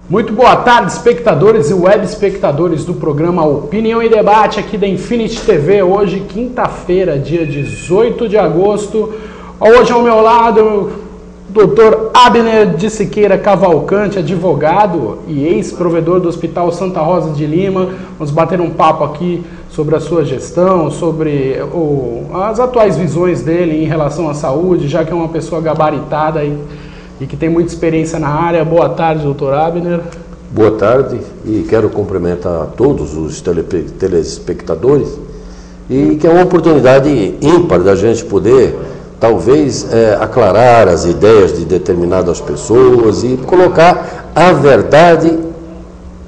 Muito boa tarde, espectadores e web espectadores do programa Opinião e Debate aqui da Infinity TV. Hoje, quinta-feira, dia 18 de agosto. Hoje ao meu lado, o Dr. Abner de Siqueira Cavalcante, advogado e ex-provedor do Hospital Santa Rosa de Lima. Vamos bater um papo aqui sobre a sua gestão, sobre as atuais visões dele em relação à saúde, já que é uma pessoa gabaritada e que tem muita experiência na área. Boa tarde, doutor Abner. Boa tarde, e quero cumprimentar a todos os telespectadores, e que é uma oportunidade ímpar da gente poder, talvez, aclarar as ideias de determinadas pessoas e colocar a verdade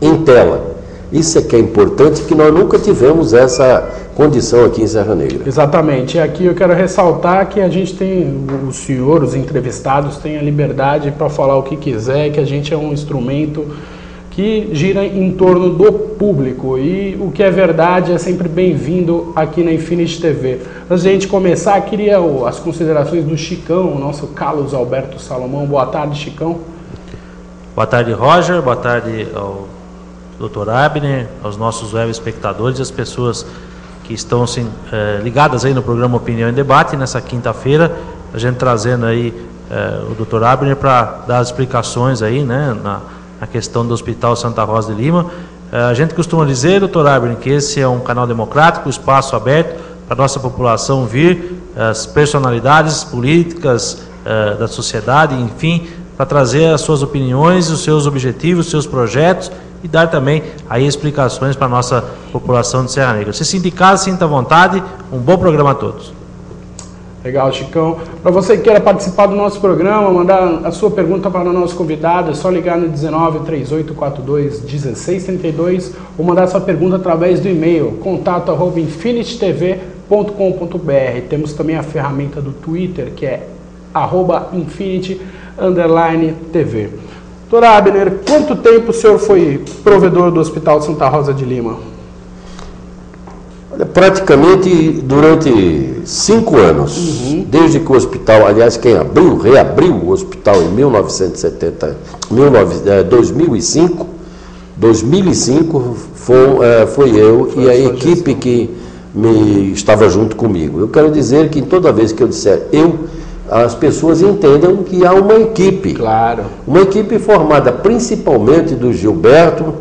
em tela. Isso é que é importante, que nós nunca tivemos essa condição aqui em Serra Negra. Exatamente. E aqui eu quero ressaltar que a gente tem, o senhor, os entrevistados, têm a liberdade para falar o que quiser, que a gente é um instrumento que gira em torno do público. E o que é verdade é sempre bem-vindo aqui na Infinity TV. Antes de a gente começar, queria as considerações do Chicão, o nosso Carlos Alberto Salomão. Boa tarde, Chicão. Boa tarde, Roger. Boa tarde ao Dr. Abner, aos nossos web espectadores e as pessoas que estão ligadas aí no programa Opinião e Debate nessa quinta-feira, a gente trazendo aí o Dr. Abner para dar as explicações aí, né, na questão do Hospital Santa Rosa de Lima. A gente costuma dizer, Dr. Abner, que esse é um canal democrático, espaço aberto para a nossa população vir, as personalidades políticas da sociedade, enfim, para trazer as suas opiniões, os seus objetivos, os seus projetos, e dar também aí explicações para a nossa população de Serra Negra. Se sinta em casa, sinta à vontade. Um bom programa a todos. Legal, Chicão. Para você que queira participar do nosso programa, mandar a sua pergunta para o nosso convidado, é só ligar no 19 3842 1632 ou mandar sua pergunta através do e-mail contato@infinitytv.com.br. Temos também a ferramenta do Twitter, que é @infinity_tv. Doutor Abner, quanto tempo o senhor foi provedor do Hospital Santa Rosa de Lima? Olha, praticamente durante 5 anos, desde que o hospital, aliás, quem reabriu o hospital em 2005 foi eu e a equipe que estava junto comigo. Eu quero dizer que toda vez que eu disser as pessoas entendem que há uma equipe. Claro. Uma equipe formada principalmente do Gilberto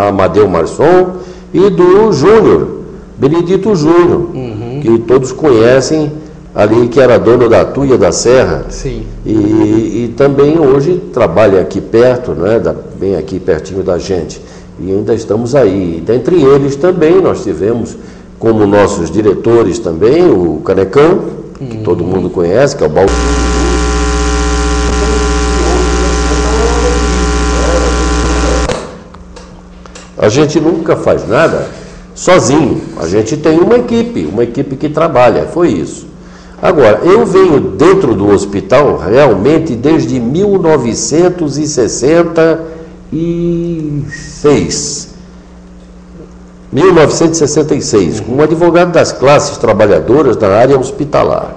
Amadeu Marçom e do Júnior, Benedito Júnior, que todos conhecem ali, que era dono da Tuia da Serra. Sim. E também hoje trabalha aqui perto, né, bem aqui pertinho da gente. E ainda estamos aí. Dentre eles também nós tivemos como nossos diretores também o Canecão, que todo mundo conhece, que é o Baldo. A gente nunca faz nada sozinho, a gente tem uma equipe que trabalha, foi isso. Agora, eu venho dentro do hospital realmente desde 1966, como advogado das classes trabalhadoras da área hospitalar.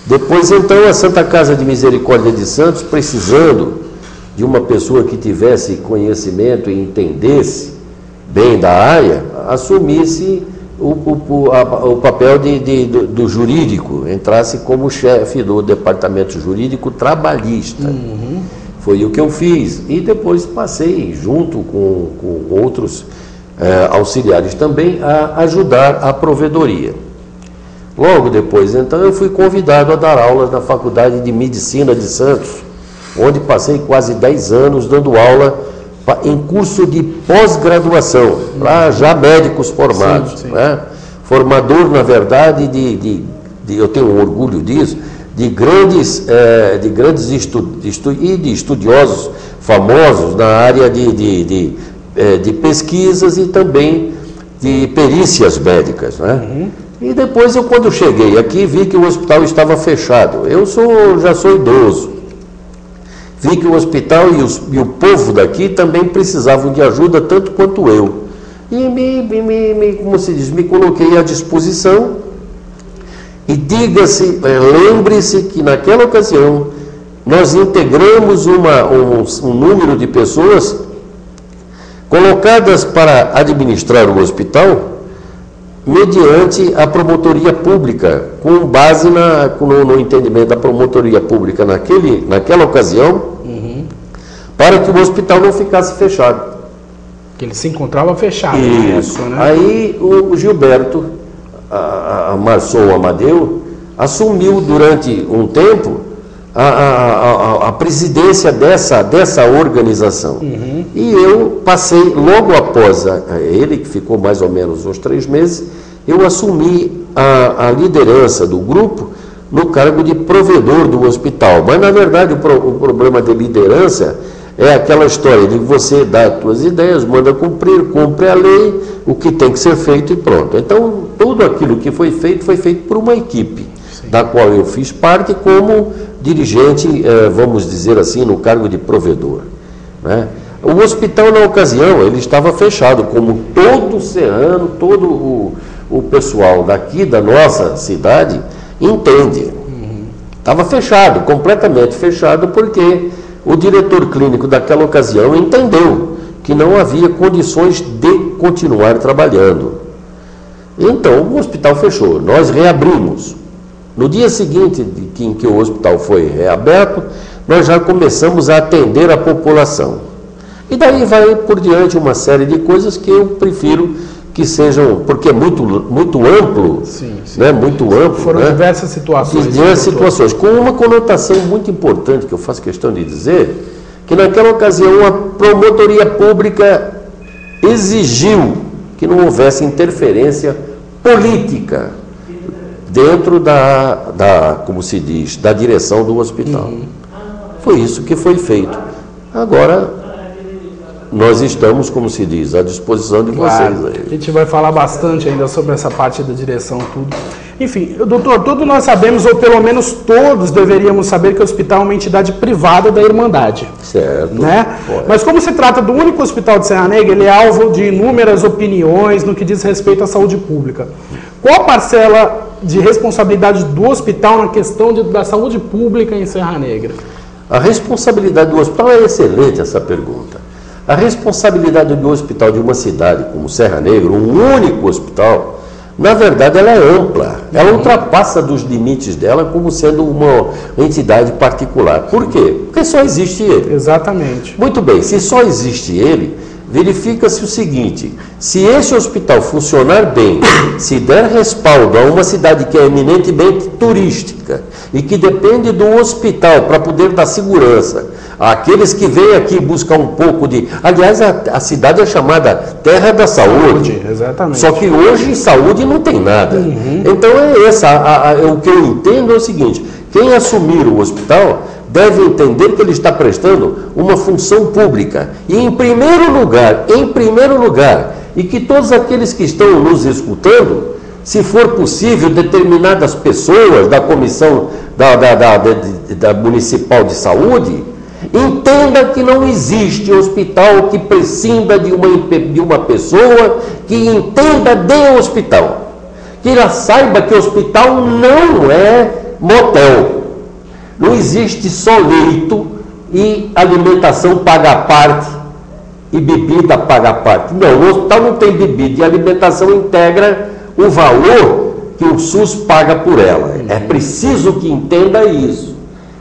Depois, então, a Santa Casa de Misericórdia de Santos, precisando de uma pessoa que tivesse conhecimento e entendesse bem da área, assumisse o papel do jurídico, entrasse como chefe do departamento jurídico trabalhista. Foi o que eu fiz. E depois passei, junto com outros auxiliares também, a ajudar a provedoria. Logo depois, então, eu fui convidado a dar aulas na Faculdade de Medicina de Santos, onde passei quase 10 anos dando aula em curso de pós-graduação, para já médicos formados. Sim. Né? Formador, na verdade, eu tenho um orgulho disso, de grandes estudiosos famosos na área de pesquisas e também de perícias médicas, né? E depois, quando cheguei aqui, vi que o hospital estava fechado. Eu já sou idoso. Vi que o hospital e o povo daqui também precisavam de ajuda, tanto quanto eu. E como se diz, me coloquei à disposição. E lembre-se que naquela ocasião nós integramos um número de pessoas colocadas para administrar o hospital mediante a promotoria pública, com base no entendimento da promotoria pública naquela ocasião, para que o hospital não ficasse fechado. Que ele se encontrava fechado. Isso. Né? Aí o Gilberto Marçom Amadeu assumiu durante um tempo a presidência dessa organização. E eu passei, logo após ele, que ficou mais ou menos uns 3 meses, eu assumi a liderança do grupo no cargo de provedor do hospital. Mas, na verdade, o problema de liderança é aquela história de você dar as suas ideias, manda cumprir, cumpre a lei, o que tem que ser feito e pronto. Então, tudo aquilo que foi feito por uma equipe, da qual eu fiz parte como dirigente, vamos dizer assim, no cargo de provedor, né? O hospital, na ocasião, ele estava fechado, como todo serrano, todo o pessoal daqui da nossa cidade entende. Estava fechado, completamente fechado, porque o diretor clínico daquela ocasião entendeu que não havia condições de continuar trabalhando. Então, o hospital fechou, nós reabrimos. No dia seguinte em que o hospital foi reaberto, nós já começamos a atender a população. E daí vai por diante uma série de coisas que eu prefiro que sejam, porque é muito amplo, né? Muito amplo. Foram, né? Diversas situações. Diversas situações, com uma conotação muito importante, que eu faço questão de dizer, que naquela ocasião a promotoria pública exigiu que não houvesse interferência política dentro como se diz, da direção do hospital. Foi isso que foi feito. Agora, nós estamos, como se diz, à disposição de vocês. Aí. A gente vai falar bastante ainda sobre essa parte da direção, tudo. Enfim, doutor, todos nós sabemos, ou pelo menos todos deveríamos saber, que o hospital é uma entidade privada da Irmandade. Certo. Né? Mas como se trata do único hospital de Serra Negra, ele é alvo de inúmeras opiniões no que diz respeito à saúde pública. Qual a parcela de responsabilidade do hospital na questão da saúde pública em Serra Negra? A responsabilidade do hospital é excelente, essa pergunta. A responsabilidade do hospital de uma cidade como Serra Negra, um único hospital, na verdade ela é ampla. Ela ultrapassa dos limites dela como sendo uma entidade particular. Por quê? Porque só existe ele. Exatamente. Muito bem, se só existe ele, verifica-se o seguinte: se esse hospital funcionar bem, se der respaldo a uma cidade que é eminentemente turística e que depende do hospital para poder dar segurança àqueles que vêm aqui buscar um pouco de... Aliás, a cidade é chamada Terra da Saúde. Exatamente. Só que hoje em saúde não tem nada. Então o que eu entendo é o seguinte: quem assumir o hospital deve entender que ele está prestando uma função pública. E em primeiro lugar, e que todos aqueles que estão nos escutando, se for possível, determinadas pessoas da comissão da Municipal de Saúde, entenda que não existe hospital que prescinda de uma pessoa que entenda de hospital. Que ela saiba que hospital não é motel. Não existe só leito e alimentação paga a parte e bebida paga a parte. Não, o hospital não tem bebida e alimentação integra o valor que o SUS paga por ela. É preciso que entenda isso.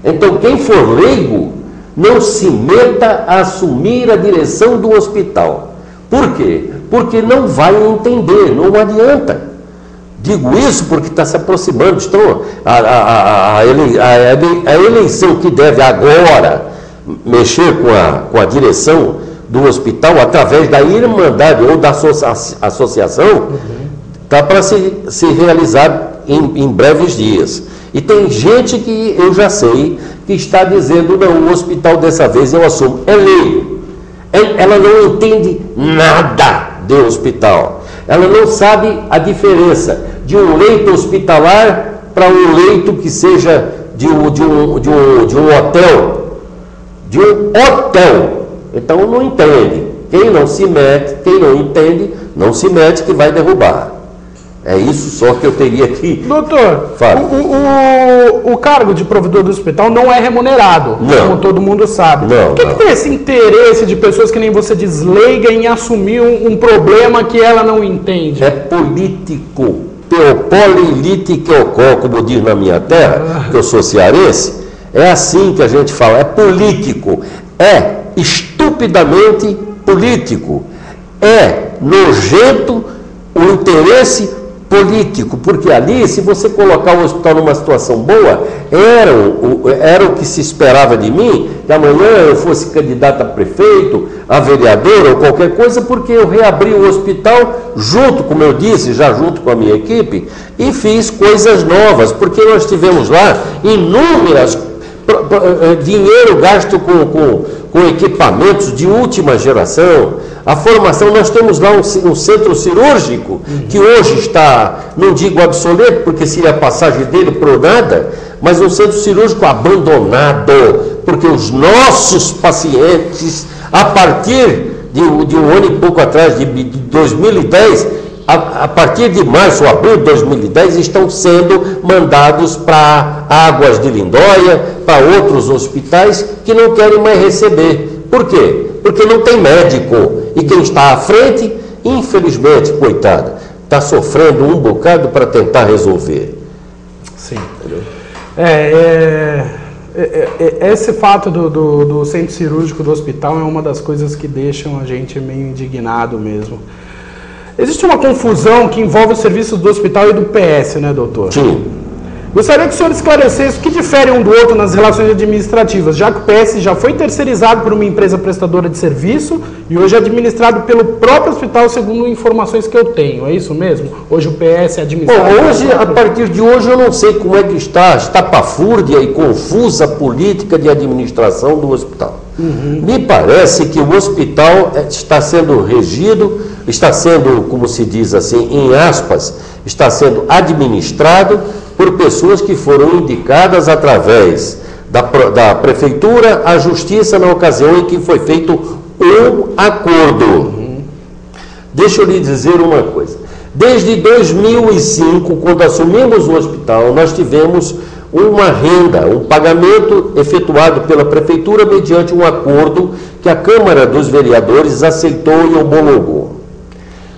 Então, quem for leigo, não se meta a assumir a direção do hospital. Por quê? Porque não vai entender, não adianta. Digo isso porque está se aproximando. A eleição que deve agora mexer com a direção do hospital através da Irmandade ou da associação está para se realizar em breves dias. E tem gente que eu já sei que está dizendo: não, o hospital dessa vez eu assumo. É leigo. Ela não entende nada de hospital. Ela não sabe a diferença de um leito hospitalar para um leito que seja de um hotel. De um hotel. Então não entende. Quem não se mete, quem não entende, não se mete, que vai derrubar. É isso só que eu teria que... Doutor, o cargo de provedor do hospital não é remunerado, como todo mundo sabe. Por que tem esse interesse de pessoas que nem você diz, leiga, em assumir um problema que ela não entende? É político. Teopolilitiqueocó, como diz na minha terra, que eu sou cearense, é assim que a gente fala, é político, é estupidamente político, é nojento o interesse político, porque ali, se você colocar o hospital numa situação boa, era o que se esperava de mim, que amanhã eu fosse candidato a prefeito, a vereador ou qualquer coisa, porque eu reabri o hospital junto, como eu disse, já junto com a minha equipe, e fiz coisas novas, porque nós tivemos lá inúmeras dinheiro gasto com equipamentos de última geração. A formação, nós temos lá um centro cirúrgico que hoje está, não digo obsoleto, porque seria a passagem dele por nada, mas um centro cirúrgico abandonado, porque os nossos pacientes, a partir de um ano e pouco atrás, de 2010, a partir de março ou abril de 2010, estão sendo mandados para Águas de Lindóia, para outros hospitais que não querem mais receber. Por quê? Porque não tem médico. E quem está à frente, infelizmente, coitado, está sofrendo um bocado para tentar resolver. Sim. Esse fato do centro cirúrgico do hospital é uma das coisas que deixam a gente meio indignado mesmo. Existe uma confusão que envolve os serviços do hospital e do PS, né, doutor? Sim. Gostaria que o senhor esclarecesse o que difere um do outro nas relações administrativas, já que o PS já foi terceirizado por uma empresa prestadora de serviço e hoje é administrado pelo próprio hospital, segundo informações que eu tenho. É isso mesmo? Hoje o PS é administrado... Bom, hoje, a partir de hoje, eu não sei como é que está estapafúrdia e confusa política de administração do hospital. Me parece que o hospital está sendo regido, está sendo, como se diz assim, em aspas, está sendo administrado por pessoas que foram indicadas através da prefeitura à justiça na ocasião em que foi feito um acordo. Deixa eu lhe dizer uma coisa. Desde 2005, quando assumimos o hospital, nós tivemos uma renda, um pagamento efetuado pela prefeitura mediante um acordo que a Câmara dos Vereadores aceitou e homologou.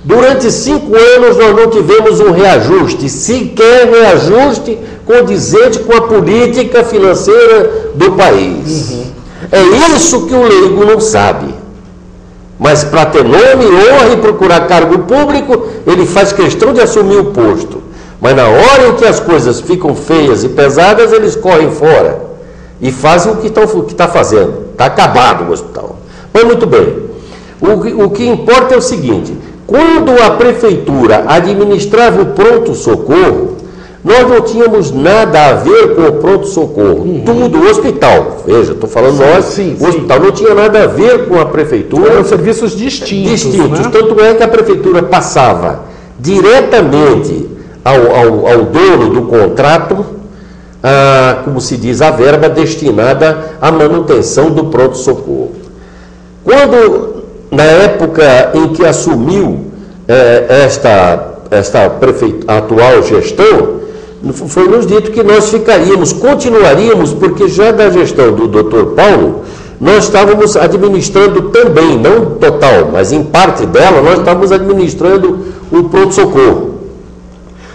Durante 5 anos nós não tivemos um reajuste, sequer reajuste condizente com a política financeira do país. É isso que o leigo não sabe. Mas para ter nome, honra e procurar cargo público, ele faz questão de assumir o posto. Mas na hora em que as coisas ficam feias e pesadas, eles correm fora e fazem o que está fazendo. Está acabado o hospital. Mas muito bem, o que importa é o seguinte: quando a prefeitura administrava o pronto-socorro, nós não tínhamos nada a ver com o pronto-socorro. Tudo, o hospital, veja, estou falando nós, o hospital não tinha nada a ver com a prefeitura. Eram serviços distintos. Né? Tanto é que a prefeitura passava diretamente ao dono do contrato, como se diz, a verba destinada à manutenção do pronto-socorro. Quando, na época em que assumiu esta atual gestão, foi nos dito que nós continuaríamos, porque já da gestão do Dr. Paulo, nós estávamos administrando também, não total, mas em parte dela, nós estávamos administrando o pronto-socorro.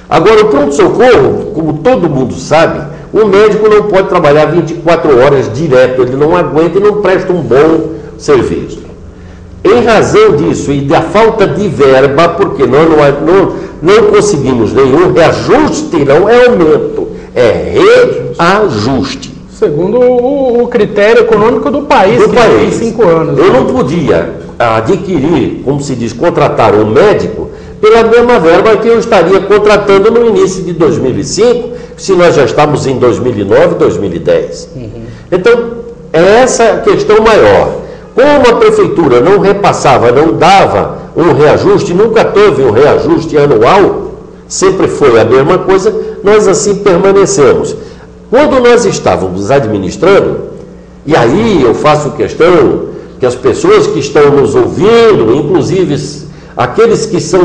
Agora, o pronto-socorro, como todo mundo sabe, o médico não pode trabalhar 24 horas direto, ele não aguenta e não presta um bom serviço. Em razão disso e da falta de verba, porque nós não conseguimos nenhum reajuste, não é aumento, é reajuste. Segundo o critério econômico do país, tem 5 anos. Eu não podia adquirir, como se diz, contratar um médico pela mesma verba que eu estaria contratando no início de 2005, se nós já estamos em 2009, 2010. Então, é essa a questão maior. Como a prefeitura não repassava, não dava um reajuste, nunca teve um reajuste anual, sempre foi a mesma coisa, nós assim permanecemos. Quando nós estávamos administrando, e aí eu faço questão que as pessoas que estão nos ouvindo, inclusive aqueles que são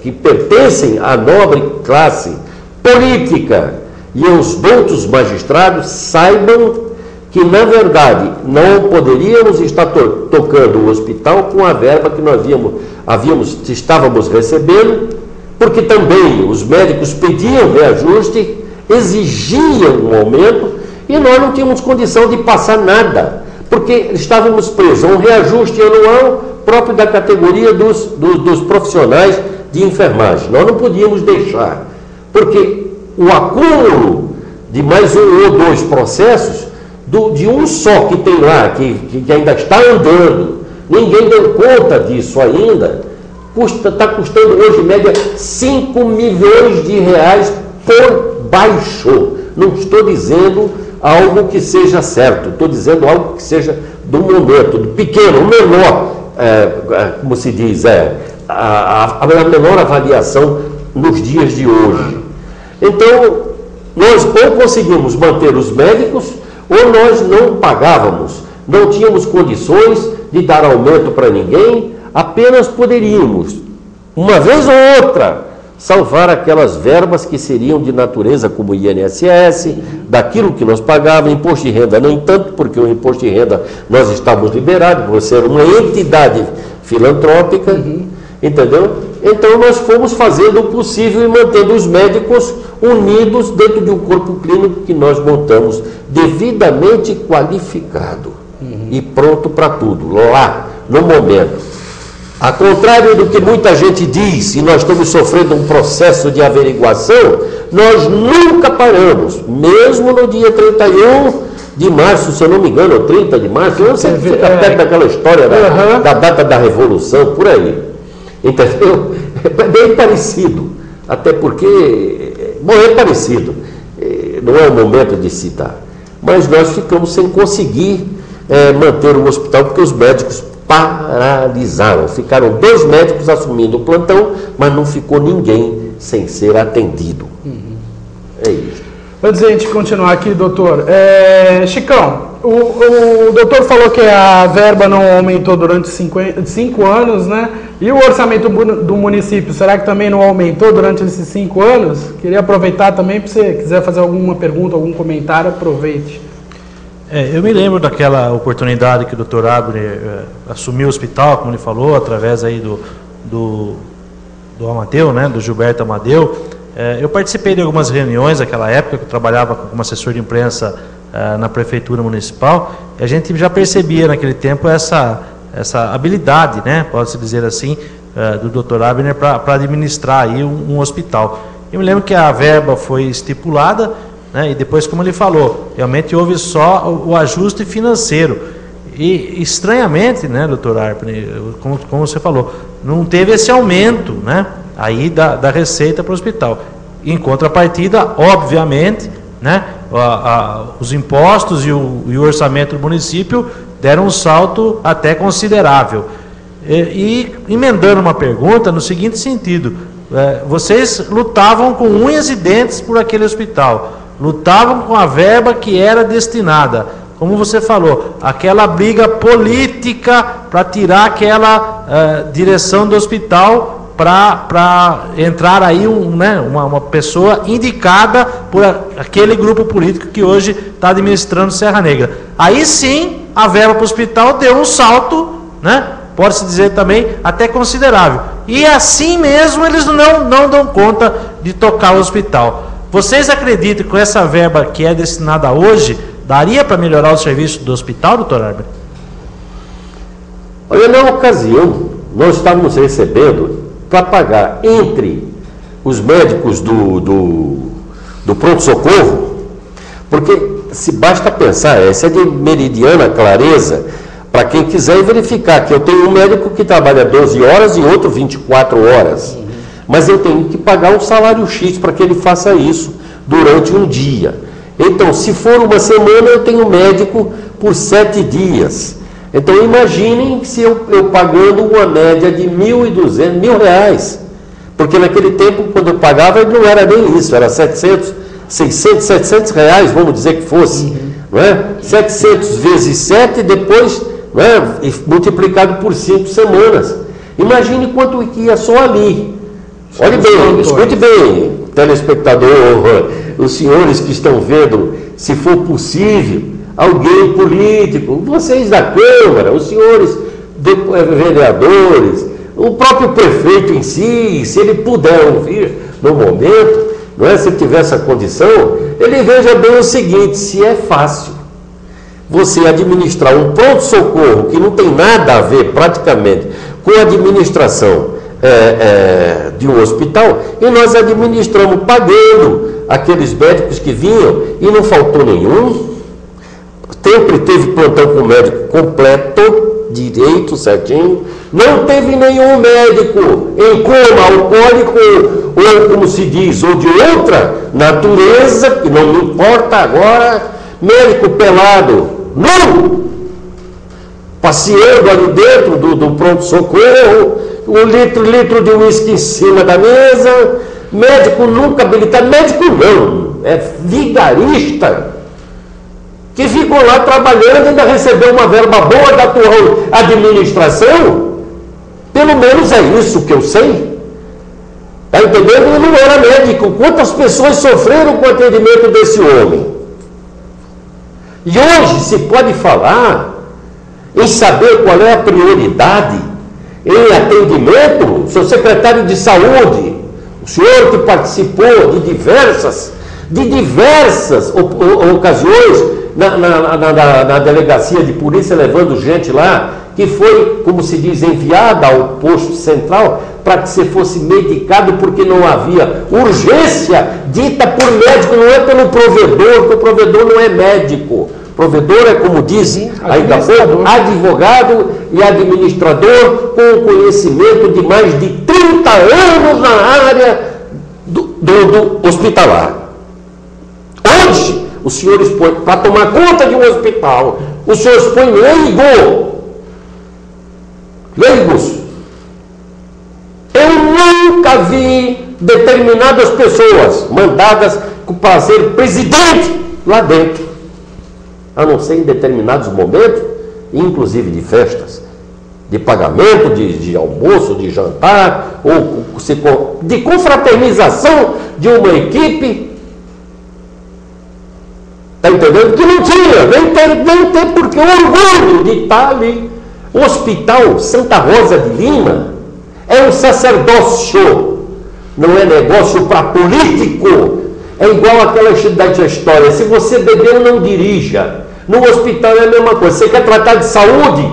que pertencem à nobre classe política e aos doutos magistrados saibam que, na verdade, não poderíamos estar tocando o hospital com a verba que nós estávamos recebendo, porque também os médicos pediam reajuste, exigiam um aumento, e nós não tínhamos condição de passar nada, porque estávamos presos a um reajuste anual próprio da categoria dos profissionais de enfermagem. Nós não podíamos deixar, porque o acúmulo de mais um ou dois processos, de um só que tem lá, que ainda está andando, ninguém deu conta disso ainda, está custando hoje, em média, 5 milhões de reais por baixo. Não estou dizendo algo que seja certo, estou dizendo algo que seja do momento, do pequeno, o menor, como se diz, a menor avaliação nos dias de hoje. Então, nós ou conseguimos manter os médicos, ou nós não pagávamos, não tínhamos condições de dar aumento para ninguém, apenas poderíamos, uma vez ou outra, salvar aquelas verbas que seriam de natureza como INSS, daquilo que nós pagávamos, imposto de renda, nem tanto, porque o imposto de renda nós estávamos liberados, por ser uma entidade filantrópica, entendeu? Então nós fomos fazendo o possível e mantendo os médicos unidos dentro de um corpo clínico que nós montamos, devidamente qualificado e pronto para tudo, lá, no momento. A contrário do que muita gente diz, e nós estamos sofrendo um processo de averiguação, nós nunca paramos, mesmo no dia 31 de março, se eu não me engano, ou 30 de março, eu não sei se fica perto daquela história da data da Revolução, por aí. Entendeu? É bem parecido, até porque, bom, é parecido, não é o momento de citar, mas nós ficamos sem conseguir manter o hospital, porque os médicos paralisaram, ficaram 2 médicos assumindo o plantão, mas não ficou ninguém sem ser atendido. É isso. Antes de a gente continuar aqui, doutor, Chicão, o doutor falou que a verba não aumentou durante 5 anos, né? E o orçamento do município, será que também não aumentou durante esses 5 anos? Queria aproveitar também, para você quiser fazer alguma pergunta, algum comentário, aproveite. Eu me lembro daquela oportunidade que o Dr. Abner assumiu o hospital, como ele falou, através aí do Amadeu, né, do Gilberto Amadeu. Eu participei de algumas reuniões naquela época, que eu trabalhava como assessor de imprensa na prefeitura municipal, e a gente já percebia naquele tempo essa habilidade, né, pode-se dizer assim, do Dr. Abner para administrar aí um hospital. Eu me lembro que a verba foi estipulada, né, e depois, como ele falou, realmente houve só o ajuste financeiro. E estranhamente, né, doutor Abner, como você falou, não teve esse aumento, né, aí da receita para o hospital. Em contrapartida, obviamente, né, os impostos e o orçamento do município deram um salto até considerável. E emendando uma pergunta no seguinte sentido: vocês lutavam com unhas e dentes por aquele hospital, lutavam com a verba que era destinada, como você falou, aquela briga política para tirar aquela direção do hospital, para entrar aí uma pessoa indicada por aquele grupo político que hoje está administrando Serra Negra. Aí sim, a verba para o hospital deu um salto, né? Pode-se dizer também até considerável. E assim mesmo eles não dão conta de tocar o hospital. Vocês acreditam que com essa verba que é destinada hoje, daria para melhorar o serviço do hospital, doutor Abner? Olha, na ocasião, nós estávamos recebendo para pagar entre os médicos do pronto-socorro, porque se basta pensar, essa é de meridiana clareza, para quem quiser verificar que eu tenho um médico que trabalha 12 horas e outro 24 horas. Mas eu tenho que pagar um salário X para que ele faça isso durante um dia. Então, se for uma semana, eu tenho médico por 7 dias. Então, imaginem se eu pagando uma média de R$1.200, porque naquele tempo, quando eu pagava, não era nem isso, era 600, 700 reais, vamos dizer que fosse. Não é? 700 vezes 7, depois, não é? Multiplicado por 5 semanas. Imagine quanto que ia só ali. Olhe bem, escute bem, telespectador, os senhores que estão vendo, se for possível, alguém político, vocês da Câmara, os senhores vereadores, o próprio prefeito em si, se ele puder ouvir no momento, não é? Se ele tiver essa condição, ele veja bem o seguinte: se é fácil você administrar um pronto-socorro que não tem nada a ver praticamente com a administração de um hospital, e nós administramos pagando aqueles médicos que vinham e não faltou nenhum, sempre teve plantão com o médico completo, direito, certinho, não teve nenhum médico em coma alcoólico, ou como se diz, ou de outra natureza, que não me importa agora, médico pelado, não! Passeando ali dentro do pronto-socorro, um litro de uísque em cima da mesa, médico nunca habilitado, médico não, é vigarista, que ficou lá trabalhando e ainda recebeu uma verba boa da atual administração. Pelo menos é isso que eu sei. Está entendendo? Ele não era médico. Quantas pessoas sofreram com o atendimento desse homem? E hoje se pode falar em saber qual é a prioridade em atendimento. Sou secretário de saúde, o senhor que participou de diversas ocasiões na delegacia de polícia, levando gente lá, que foi, como se diz, enviada ao posto central para que você fosse medicado, porque não havia urgência dita por médico, não é pelo provedor, porque o provedor não é médico. Provedor é, como dizem ainda há pouco, advogado e administrador com conhecimento de mais de 30 anos na área do hospitalar. Hoje, os senhores põem, para tomar conta de um hospital, os senhores põem leigos. Eu nunca vi determinadas pessoas mandadas para ser presidente lá dentro, a não ser em determinados momentos, inclusive de festas, de pagamento, de almoço, de jantar, ou de confraternização de uma equipe. Está entendendo? Que não tinha, nem tem porque o orgulho de estar ali. O Hospital Santa Rosa de Lima é um sacerdócio, não é negócio para político. É igual aquela história: se você bebeu, não dirija. No hospital é a mesma coisa. Você quer tratar de saúde?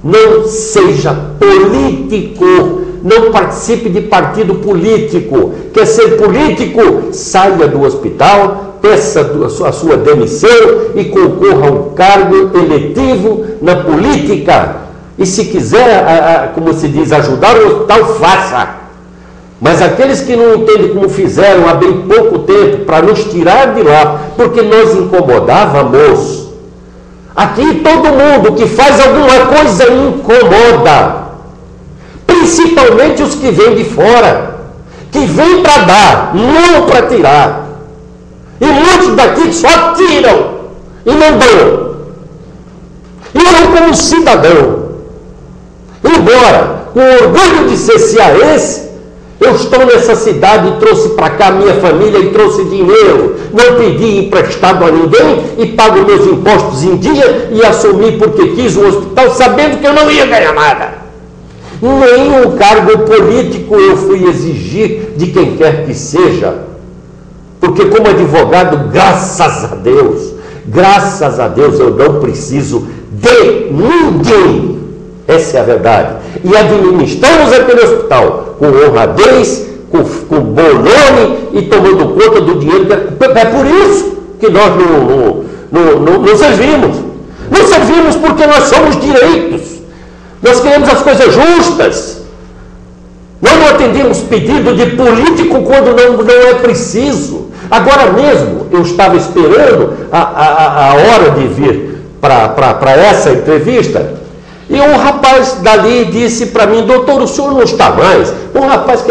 Não seja político. Não participe de partido político. Quer ser político? Saia do hospital, peça a sua demissão e concorra a um cargo eletivo na política. E se quiser, como se diz, ajudar o hospital, faça. Mas aqueles que não entendem como fizeram há bem pouco tempo para nos tirar de lá, porque nós incomodávamos. Aqui todo mundo que faz alguma coisa incomoda. Principalmente os que vêm de fora, que vêm para dar, não para tirar. E muitos daqui só tiram e não dão. E eu, como cidadão, embora com orgulho de ser cearense, eu estou nessa cidade e trouxe para cá minha família e trouxe dinheiro. Não pedi emprestado a ninguém e pago meus impostos em dia e assumi porque quis um hospital, sabendo que eu não ia ganhar nada. Nem um cargo político eu fui exigir de quem quer que seja. Porque como advogado, graças a Deus, eu não preciso de ninguém. Essa é a verdade. E administramos aquele hospital com honradez, com bom nome e tomando conta do dinheiro. É por isso que nós não servimos. Não servimos porque nós somos direitos. Nós queremos as coisas justas. Nós não atendemos pedido de político quando não é preciso. Agora mesmo, eu estava esperando a hora de vir para essa entrevista, e um rapaz dali disse para mim: doutor, o senhor não está mais? Um rapaz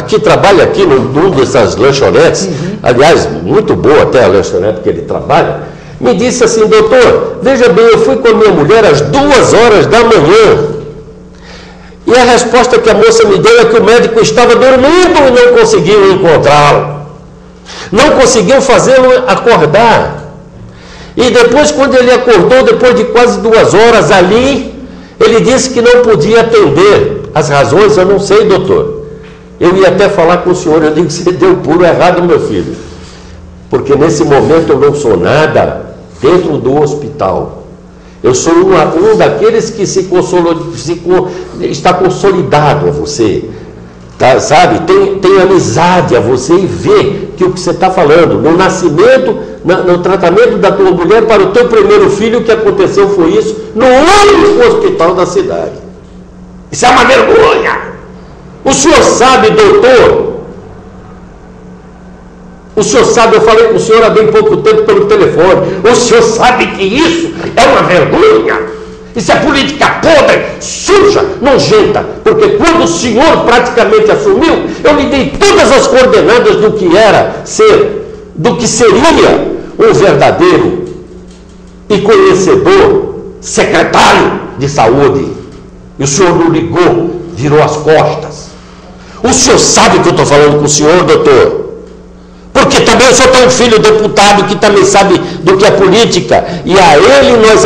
que trabalha aqui num dessas lanchonetes, aliás, muito boa até a lanchonete que ele trabalha, me disse assim: doutor, veja bem, eu fui com a minha mulher às 2 horas da manhã, e E a resposta que a moça me deu é que o médico estava dormindo e não conseguiu encontrá-lo. Não conseguiu fazê-lo acordar. E depois, quando ele acordou, depois de quase 2 horas ali, ele disse que não podia atender. As razões eu não sei, doutor. Eu ia até falar com o senhor, eu digo que você deu puro errado, meu filho. Porque nesse momento eu não sou nada dentro do hospital. Eu sou um daqueles que está consolidado a você, tá, sabe? Tem amizade a você e vê que o que você está falando, no nascimento, no tratamento da tua mulher para o teu primeiro filho, o que aconteceu foi isso, no único hospital da cidade. Isso é uma vergonha. O senhor sabe, doutor? O senhor sabe, eu falei com o senhor há bem pouco tempo pelo telefone, o senhor sabe que isso é uma vergonha? Isso é política podre, suja, nojenta, porque quando o senhor praticamente assumiu, eu lhe dei todas as coordenadas do que era ser, do que seria um verdadeiro e conhecedor secretário de saúde. E o senhor não ligou, virou as costas. O senhor sabe que eu estou falando com o senhor, doutor? Porque também eu só tenho um filho deputado que também sabe do que é política. E a ele nós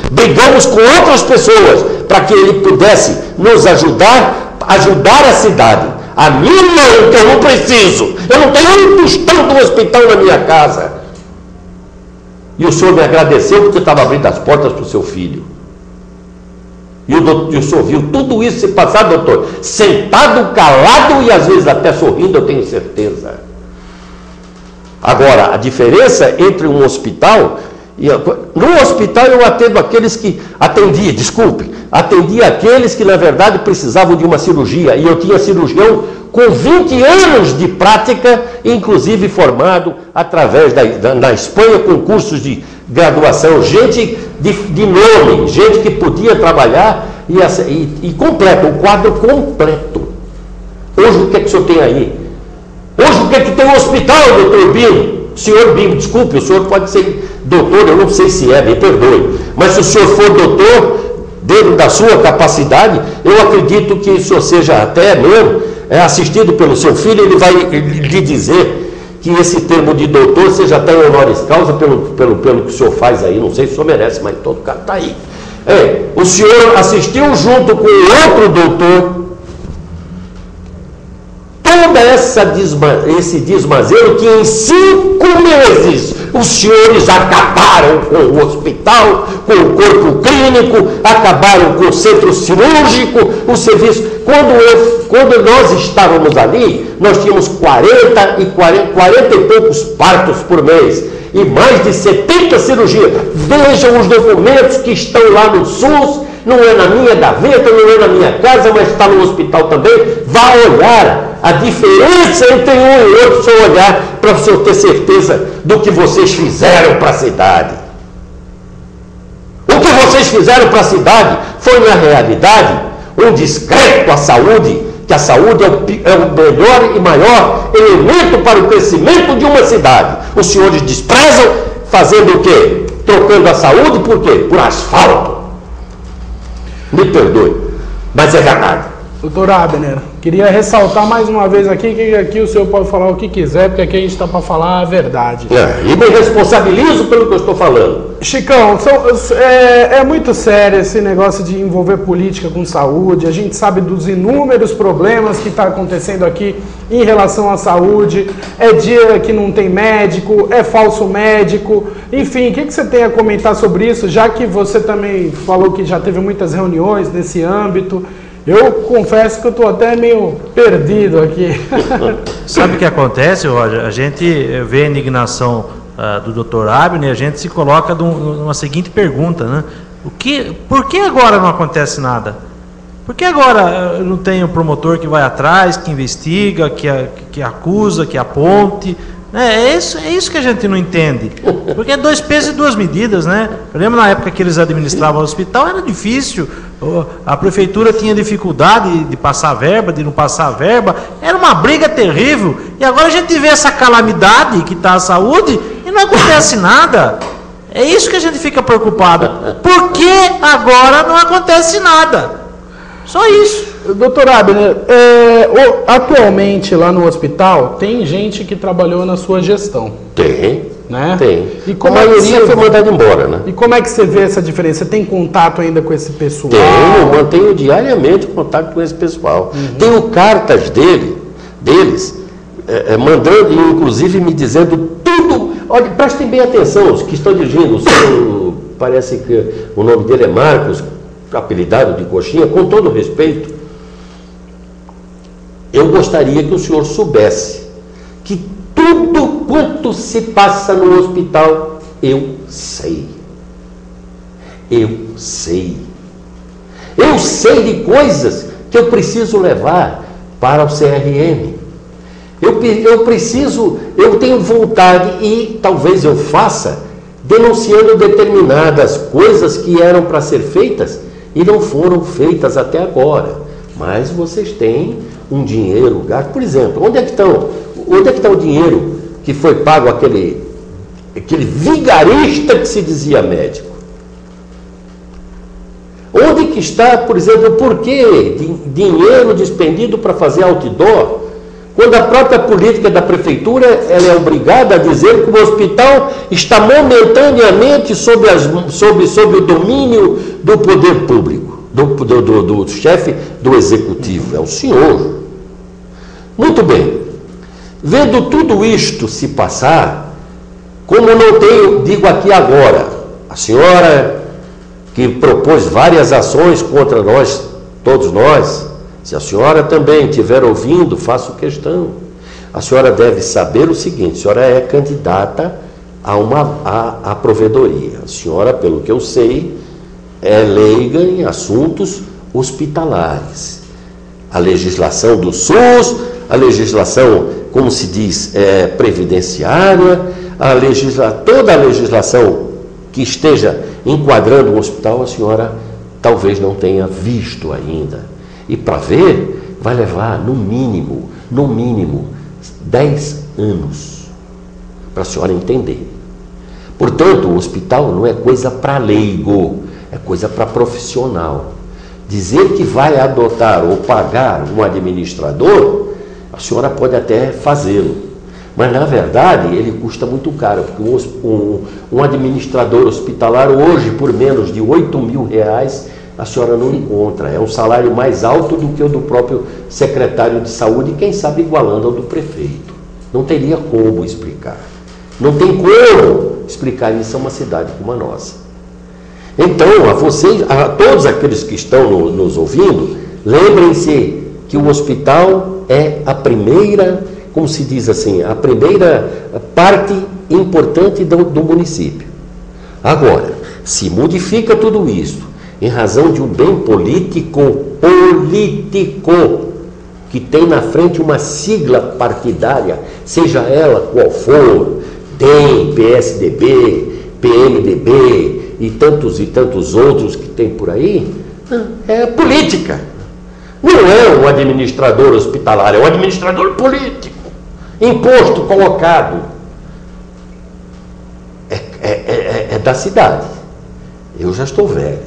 brigamos com outras pessoas para que ele pudesse nos ajudar a cidade. A mim não, que eu não preciso. Eu não tenho um tostão do hospital na minha casa. E o senhor me agradeceu porque eu estava abrindo as portas para o seu filho. E o senhor viu tudo isso se passar, doutor, sentado, calado e às vezes até sorrindo, eu tenho certeza. Agora, a diferença entre um hospital e... No hospital eu atendo aqueles que... Atendia aqueles que, na verdade, precisavam de uma cirurgia. E eu tinha cirurgião com 20 anos de prática, inclusive formado através na Espanha com cursos de graduação. Gente de nome, gente que podia trabalhar e completo, um quadro completo. Hoje, o que é que o senhor tem aí? Hoje o que é que tem um hospital, doutor Bino? Senhor Bino, desculpe, o senhor pode ser doutor, eu não sei se é, me perdoe. Mas se o senhor for doutor, dentro da sua capacidade, eu acredito que o senhor seja até mesmo assistido pelo seu filho, ele vai lhe dizer que esse termo de doutor seja até honoris causa pelo que o senhor faz aí. Não sei se o senhor merece, mas todo cara está aí. O senhor assistiu junto com outro doutor todo esse desmazeiro que em 5 meses os senhores acabaram com o hospital, com o corpo clínico, acabaram com o centro cirúrgico, o serviço. Quando nós estávamos ali, nós tínhamos 40 e poucos partos por mês e mais de 70 cirurgias. Vejam os documentos que estão lá no SUS, não é na minha gaveta, não é na minha casa, mas está no hospital também. Vá olhar a diferença entre um e outro, só olhar para o senhor ter certeza do que vocês fizeram para a cidade. O que vocês fizeram para a cidade foi, na realidade, um descrédito à saúde, que a saúde é o melhor e maior elemento para o crescimento de uma cidade. Os senhores desprezam, fazendo o quê? Trocando a saúde por quê? Por asfalto. Me perdoe, mas é verdade. Doutor Abner, queria ressaltar mais uma vez aqui que aqui o senhor pode falar o que quiser, porque aqui a gente está para falar a verdade. E me responsabilizo pelo que eu estou falando. Chicão, é muito sério esse negócio de envolver política com saúde. A gente sabe dos inúmeros problemas que está acontecendo aqui em relação à saúde. É dia que não tem médico, é falso médico. Enfim, o que você tem a comentar sobre isso, já que você também falou que já teve muitas reuniões nesse âmbito? Eu confesso que eu estou até meio perdido aqui. Sabe o que acontece, Roger? A gente vê a indignação do Dr. Abner, a gente se coloca numa seguinte pergunta, né? Por que agora não acontece nada? Por que agora não tem um promotor que vai atrás, que investiga, que acusa, que aponte? É isso que a gente não entende. Porque é 2 pesos e 2 medidas, né? Eu lembro na época que eles administravam o hospital, era difícil. A prefeitura tinha dificuldade de passar verba, de não passar verba. Era uma briga terrível. E agora a gente vê essa calamidade que está a saúde e não acontece nada. É isso que a gente fica preocupado. Por que agora não acontece nada? Só isso. Doutor Abner, atualmente lá no hospital tem gente que trabalhou na sua gestão. Tem, né? Tem. E como a maioria foi mandada embora, né? E como é que você vê essa diferença? Você tem contato ainda com esse pessoal? Tenho, mantenho diariamente contato com esse pessoal. Tenho cartas deles, mandando, inclusive me dizendo tudo. Olha, prestem bem atenção, os que estão dirigindo, parece que o nome dele é Marcos, apelidado de Coxinha, com todo respeito, eu gostaria que o senhor soubesse que tudo quanto se passa no hospital, eu sei. Eu sei. Eu sei de coisas que eu preciso levar para o CRM. Eu tenho vontade e talvez eu faça, denunciando determinadas coisas que eram para ser feitas e não foram feitas até agora. Mas vocês têm um dinheiro gasto. Por exemplo, onde é que está o dinheiro que foi pago aquele vigarista que se dizia médico? Onde que está, por exemplo, por que dinheiro despendido para fazer outdoor, quando a própria política da prefeitura ela é obrigada a dizer que o hospital está momentaneamente sob o domínio do poder público, do chefe do executivo, é o senhor. Muito bem, vendo tudo isto se passar, como não tenho, digo aqui agora, a senhora que propôs várias ações contra nós, todos nós, se a senhora também estiver ouvindo, faço questão. A senhora deve saber o seguinte: a senhora é candidata à provedoria. A senhora, pelo que eu sei, é leiga em assuntos hospitalares. A legislação do SUS, a legislação, como se diz, previdenciária, toda a legislação que esteja enquadrando o hospital, a senhora talvez não tenha visto ainda. E para ver, vai levar no mínimo 10 anos para a senhora entender. Portanto, o hospital não é coisa para leigo, é coisa para profissional. Dizer que vai adotar ou pagar um administrador, a senhora pode até fazê-lo. Mas, na verdade, ele custa muito caro, porque um administrador hospitalar hoje, por menos de R$8.000, a senhora não encontra. É um salário mais alto do que o do próprio secretário de saúde, e quem sabe igualando ao do prefeito. Não teria como explicar. Não tem como explicar isso a uma cidade como a nossa. Então, a todos aqueles que estão nos ouvindo, lembrem-se que o hospital é a primeira, como se diz assim, a primeira parte importante do município. Agora, se modifica tudo isso em razão de um bem político, que tem na frente uma sigla partidária, seja ela qual for, DEM, PSDB, PMDB e tantos outros que tem por aí, é política. Não é um administrador hospitalar, é um administrador político, imposto colocado. É da cidade. Eu já estou velho,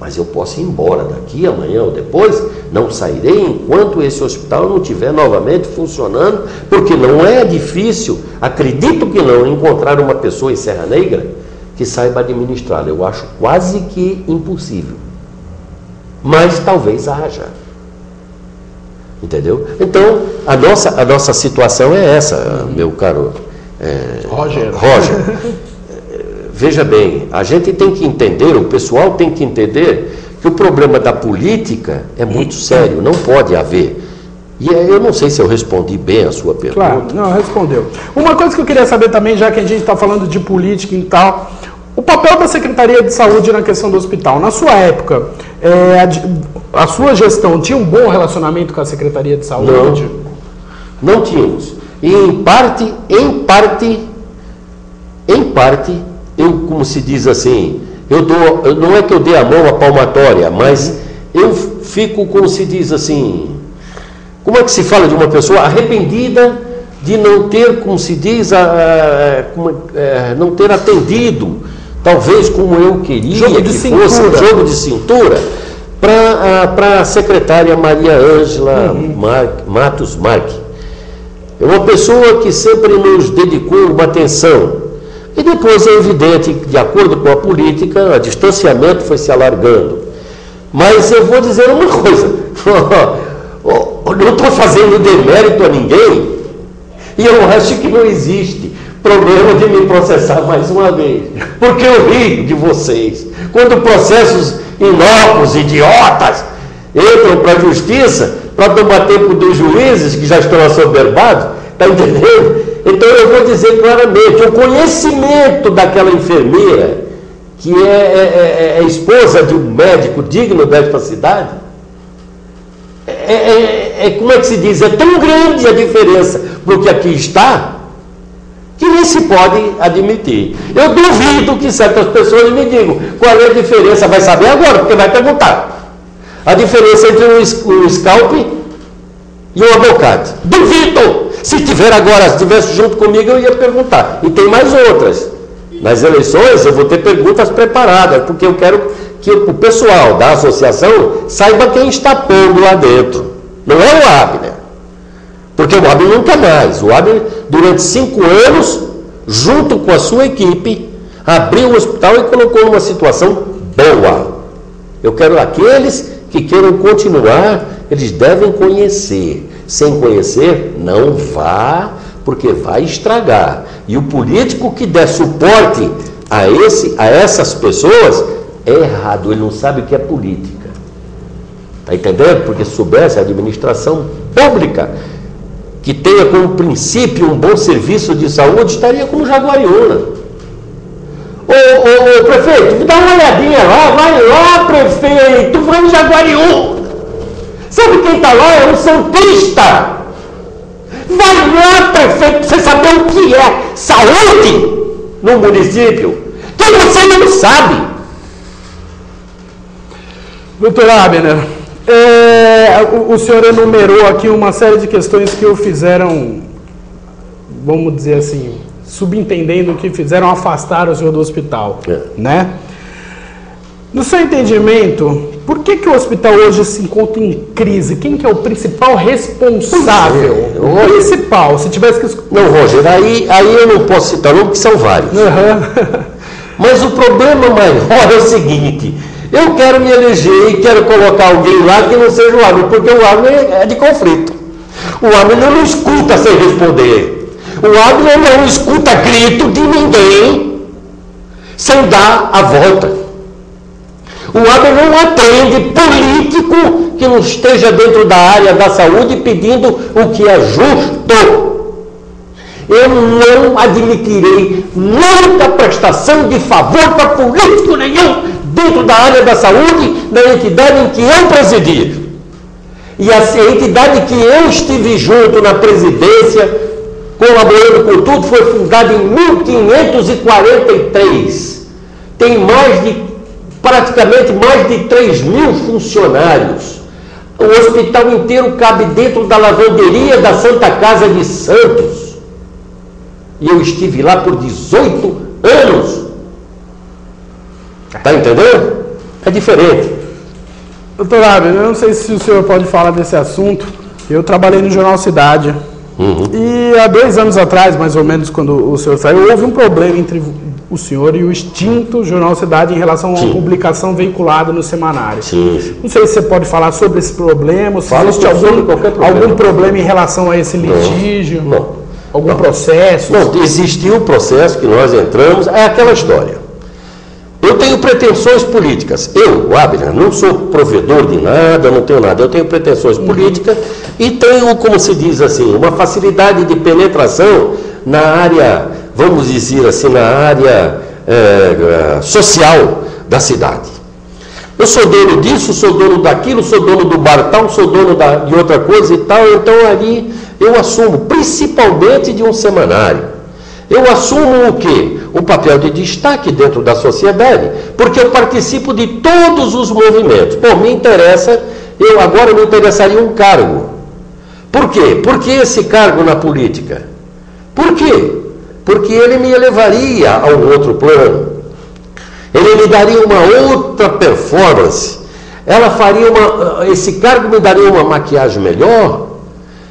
mas eu posso ir embora daqui, amanhã ou depois, não sairei enquanto esse hospital não estiver novamente funcionando, porque não é difícil, acredito que não, encontrar uma pessoa em Serra Negra que saiba administrá-la. Eu acho quase que impossível, mas talvez haja. Entendeu? Então, a nossa situação é essa, meu caro Roger. Veja bem, a gente tem que entender, o pessoal tem que entender que o problema da política é muito sério, não pode haver. E eu não sei se eu respondi bem a sua pergunta. Claro, não, respondeu. Uma coisa que eu queria saber também, já que a gente está falando de política e tal, o papel da Secretaria de Saúde na questão do hospital. Na sua época, a sua gestão tinha um bom relacionamento com a Secretaria de Saúde? Não tínhamos. E em parte, eu, como se diz assim, não é que eu dei a mão à palmatória, mas eu fico, como se diz assim, como é que se fala de uma pessoa arrependida de não ter, como se diz, não ter atendido, talvez como eu queria, jogo de cintura. Fosse jogo de cintura, para a secretária Maria Ângela Matos Marque. É uma pessoa que sempre nos dedicou uma atenção. E depois é evidente, de acordo com a política, o distanciamento foi se alargando. Mas eu vou dizer uma coisa, não estou fazendo demérito a ninguém, e eu acho que não existe problema de me processar mais uma vez, porque eu rio de vocês. Quando processos inócuos, idiotas, entram para a justiça, para tomar tempo dos juízes, que já estão assoberbados, está entendendo? Então eu vou dizer claramente, o conhecimento daquela enfermeira, que é esposa de um médico digno desta cidade, como é que se diz? É tão grande a diferença do que aqui está, que nem se pode admitir. Eu duvido que certas pessoas me digam qual é a diferença, vai saber agora, porque vai perguntar. A diferença entre um scalp e um abocado. Duvido! Se tivesse junto comigo, eu ia perguntar. E tem mais outras. Nas eleições, eu vou ter perguntas preparadas, porque eu quero que o pessoal da associação saiba quem está pondo lá dentro. Não é o Abner. Porque o Abner não quer mais. O Abner, durante 5 anos, junto com a sua equipe, abriu o hospital e colocou numa situação boa. Eu quero aqueles que queiram continuar, eles devem conhecer. Sem conhecer, não vá, porque vai estragar. E o político que der suporte a essas pessoas é errado, ele não sabe o que é política. Está entendendo? Porque se soubesse a administração pública, que tenha como princípio um bom serviço de saúde, estaria como Jaguariúna. Ô prefeito, dá uma olhadinha lá, vai lá, prefeito, vai em Jaguariúna. Sabe quem está lá? É um santista. Vai lá, prefeito, você saber o que é saúde no município, que você não sabe. Doutor Abner, o senhor enumerou aqui uma série de questões que o fizeram, vamos dizer assim, subentendendo que fizeram afastar o senhor do hospital, né? No seu entendimento, por que o hospital hoje se encontra em crise? Quem que é o principal responsável? O principal, se tivesse que... Não, Roger, aí eu não posso citar nome, porque são vários. Mas o problema maior é o seguinte: eu quero me eleger e quero colocar alguém lá que não seja o Abner, porque o Abner é de conflito. O Abner não escuta sem responder. O Abner não escuta grito de ninguém sem dar a volta. O Abner não atende político que não esteja dentro da área da saúde pedindo o que é justo. Eu não admitirei nunca prestação de favor para político nenhum dentro da área da saúde, da entidade em que eu presidi. E a entidade que eu estive junto na presidência, colaborando com tudo, foi fundada em 1543. Tem praticamente mais de 3.000 funcionários. O hospital inteiro cabe dentro da lavanderia da Santa Casa de Santos. E eu estive lá por 18 anos. Está entendendo? É diferente. Doutor Abner, eu não sei se o senhor pode falar desse assunto. Eu trabalhei no Jornal Cidade. E há 2 anos atrás, mais ou menos, quando o senhor saiu, houve um problema entre o senhor e o extinto Jornal Cidade em relação a uma publicação veiculada no semanário. Não sei se você pode falar sobre esse problema, se existe algum problema em relação a esse litígio, algum processo. Não, existiu o processo que nós entramos, é aquela história. Eu tenho pretensões políticas. Eu, Abner, não sou provedor de nada, não tenho nada. Eu tenho pretensões políticas e tenho, como se diz assim, uma facilidade de penetração na área, vamos dizer assim, na área social da cidade. Eu sou dono disso, sou dono daquilo, sou dono do bar tal, sou dono de outra coisa e tal. Então ali eu assumo, principalmente de um semanário. Eu assumo o quê? O papel de destaque dentro da sociedade, porque eu participo de todos os movimentos. Pô, me interessa, agora me interessaria um cargo. Por quê? Por que esse cargo na política? Por quê? Porque ele me elevaria a um outro plano. Ele me daria uma outra performance. ela faria esse cargo me daria uma maquiagem melhor,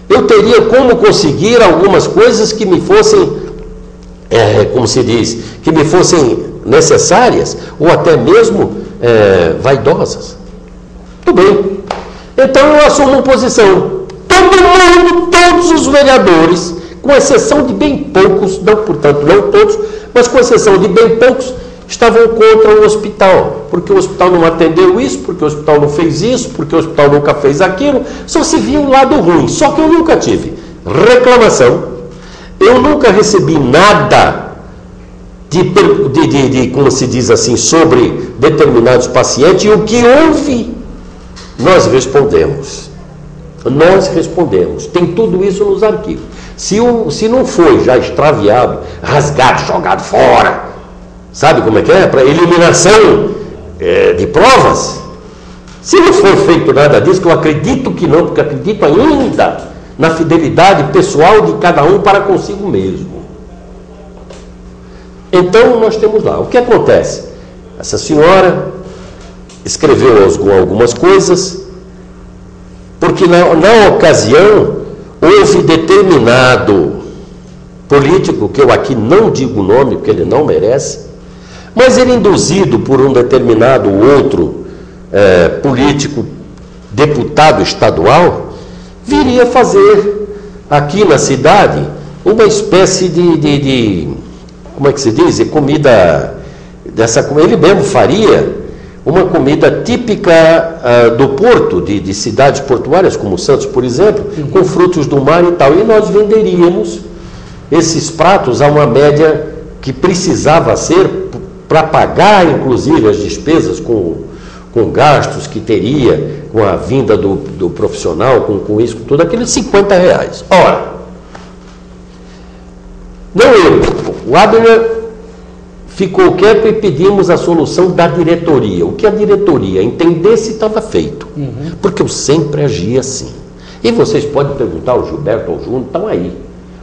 eu teria como conseguir algumas coisas que me fossem, como se diz, que me fossem necessárias, ou até mesmo vaidosas. Tudo bem. Então eu assumo uma posição. Todo mundo, todos os vereadores, com exceção de bem poucos, não, portanto, não todos, mas com exceção de bem poucos, estavam contra o hospital, porque o hospital não atendeu isso, porque o hospital não fez isso, porque o hospital nunca fez aquilo, só se via um lado ruim. Só que eu nunca tive reclamação, eu nunca recebi nada de como se diz assim, sobre determinados pacientes, e o que houve, nós respondemos. Nós respondemos. Tem tudo isso nos arquivos. Se não foi já extraviado, rasgado, jogado fora, sabe como é que é? Para eliminação de provas. Se não for feito nada disso, que eu acredito que não, porque acredito ainda na fidelidade pessoal de cada um para consigo mesmo. Então, nós temos lá. O que acontece? Essa senhora escreveu algumas coisas, porque na ocasião houve determinado político, que eu aqui não digo o nome, porque ele não merece, mas ele induzido por um determinado outro político, deputado estadual, viria fazer aqui na cidade uma espécie de como é que se diz? Comida, ele mesmo faria uma comida típica do porto, de cidades portuárias, como Santos, por exemplo, com frutos do mar e tal. E nós venderíamos esses pratos a uma média que precisava ser para pagar, inclusive, as despesas com gastos que teria, com a vinda do profissional, com isso, com tudo, aqueles R$50. Ora, não eu, o Abner ficou quieto e pedimos a solução da diretoria. O que a diretoria entendesse estava feito. Porque eu sempre agi assim. E vocês podem perguntar ao Gilberto ou ao Júnior, estão aí.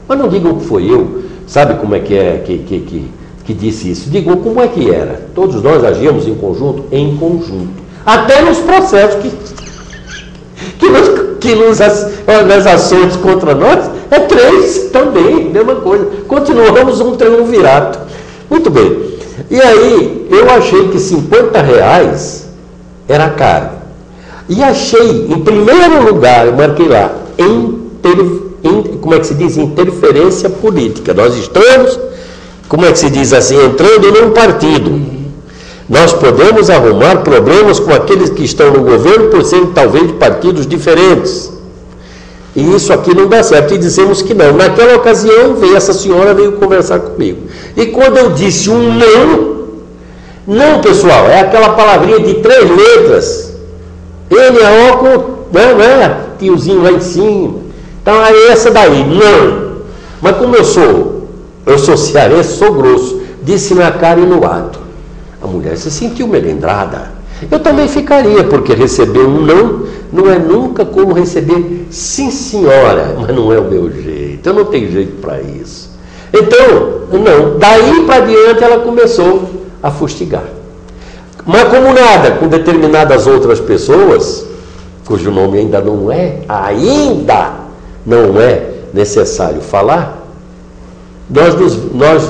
Mas não digam que foi eu, sabe como é que disse isso? Digam como é que era. Todos nós agíamos em conjunto? Em conjunto. Até nos processos nas ações contra nós, 3 também, mesma coisa. Continuamos um triunvirato. Muito bem. E aí, eu achei que R$50 era caro. E achei, em primeiro lugar, eu marquei lá, como é que se diz? Interferência política. Nós estamos, como é que se diz assim, entrando num partido. Nós podemos arrumar problemas com aqueles que estão no governo por serem talvez de partidos diferentes. E isso aqui não dá certo. E dizemos que não. Naquela ocasião, essa senhora veio conversar comigo. E quando eu disse um não, pessoal, é aquela palavrinha de 3 letras. N-A-O com, não é? Tiozinho lá em cima. Então, é essa daí, não. Mas como eu sou cearense, sou grosso. Disse na cara e no ato. A mulher se sentiu melindrada. Eu também ficaria, porque receber um não é nunca como receber sim senhora, mas não é o meu jeito, eu não tenho jeito para isso. Então, não, daí para diante ela começou a fustigar. Mas como nada, com determinadas outras pessoas, cujo nome ainda não é necessário falar, nós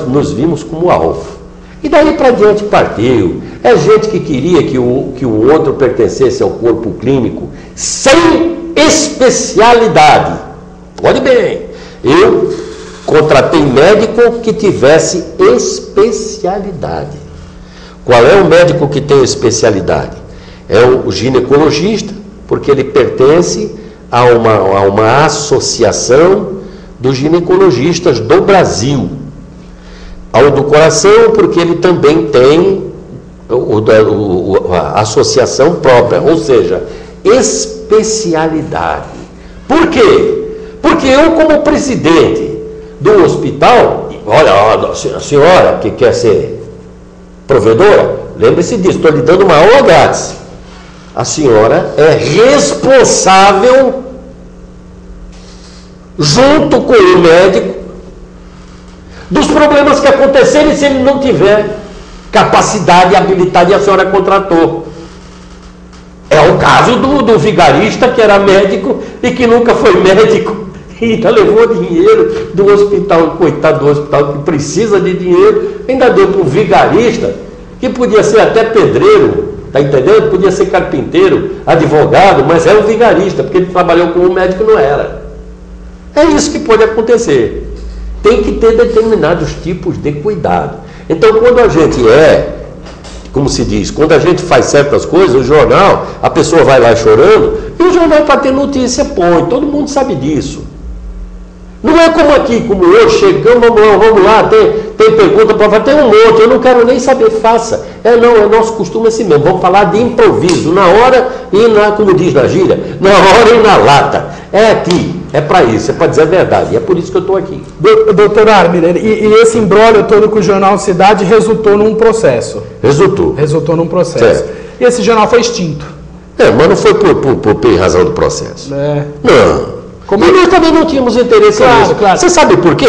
nos vimos como alvo. E daí para diante partiu. É gente que queria que o outro pertencesse ao corpo clínico sem especialidade. Olhe bem, eu contratei médico que tivesse especialidade. Qual é o médico que tem especialidade? É o ginecologista, porque ele pertence a uma associação dos ginecologistas do Brasil. Ao do coração, porque ele também tem a associação própria, ou seja, especialidade. Por quê? Porque eu, como presidente do hospital, olha, a senhora que quer ser provedora, lembre-se disso, estou lhe dando uma aula grátis. A senhora é responsável, junto com o médico, dos problemas que acontecerem se ele não tiver capacidade e habilidade, e a senhora contratou. É o caso do vigarista que era médico e que nunca foi médico e ainda levou dinheiro do hospital, coitado do hospital que precisa de dinheiro, ainda deu para um vigarista que podia ser até pedreiro, tá entendendo? Podia ser carpinteiro, advogado, mas é um vigarista, porque ele trabalhou como médico e não era. É isso que pode acontecer. Tem que ter determinados tipos de cuidado. Então, quando a gente como se diz, quando a gente faz certas coisas, o jornal, a pessoa vai lá chorando, e o jornal, para ter notícia, põe, todo mundo sabe disso. Não é como aqui, como hoje, chegamos, vamos lá, tem pergunta para fazer, tem um monte, eu não quero nem saber, faça. É nosso costume assim mesmo, vamos falar de improviso, na hora e como diz na gíria, na hora e na lata. É aqui, é para isso, é para dizer a verdade, e é por isso que eu estou aqui. Doutor Abner, e esse imbróglio todo com o Jornal Cidade resultou num processo? Resultou num processo. Certo. E esse jornal foi extinto? Mas não foi por razão do processo. Não. E nós também não tínhamos interesse nisso. Claro. Você sabe por quê?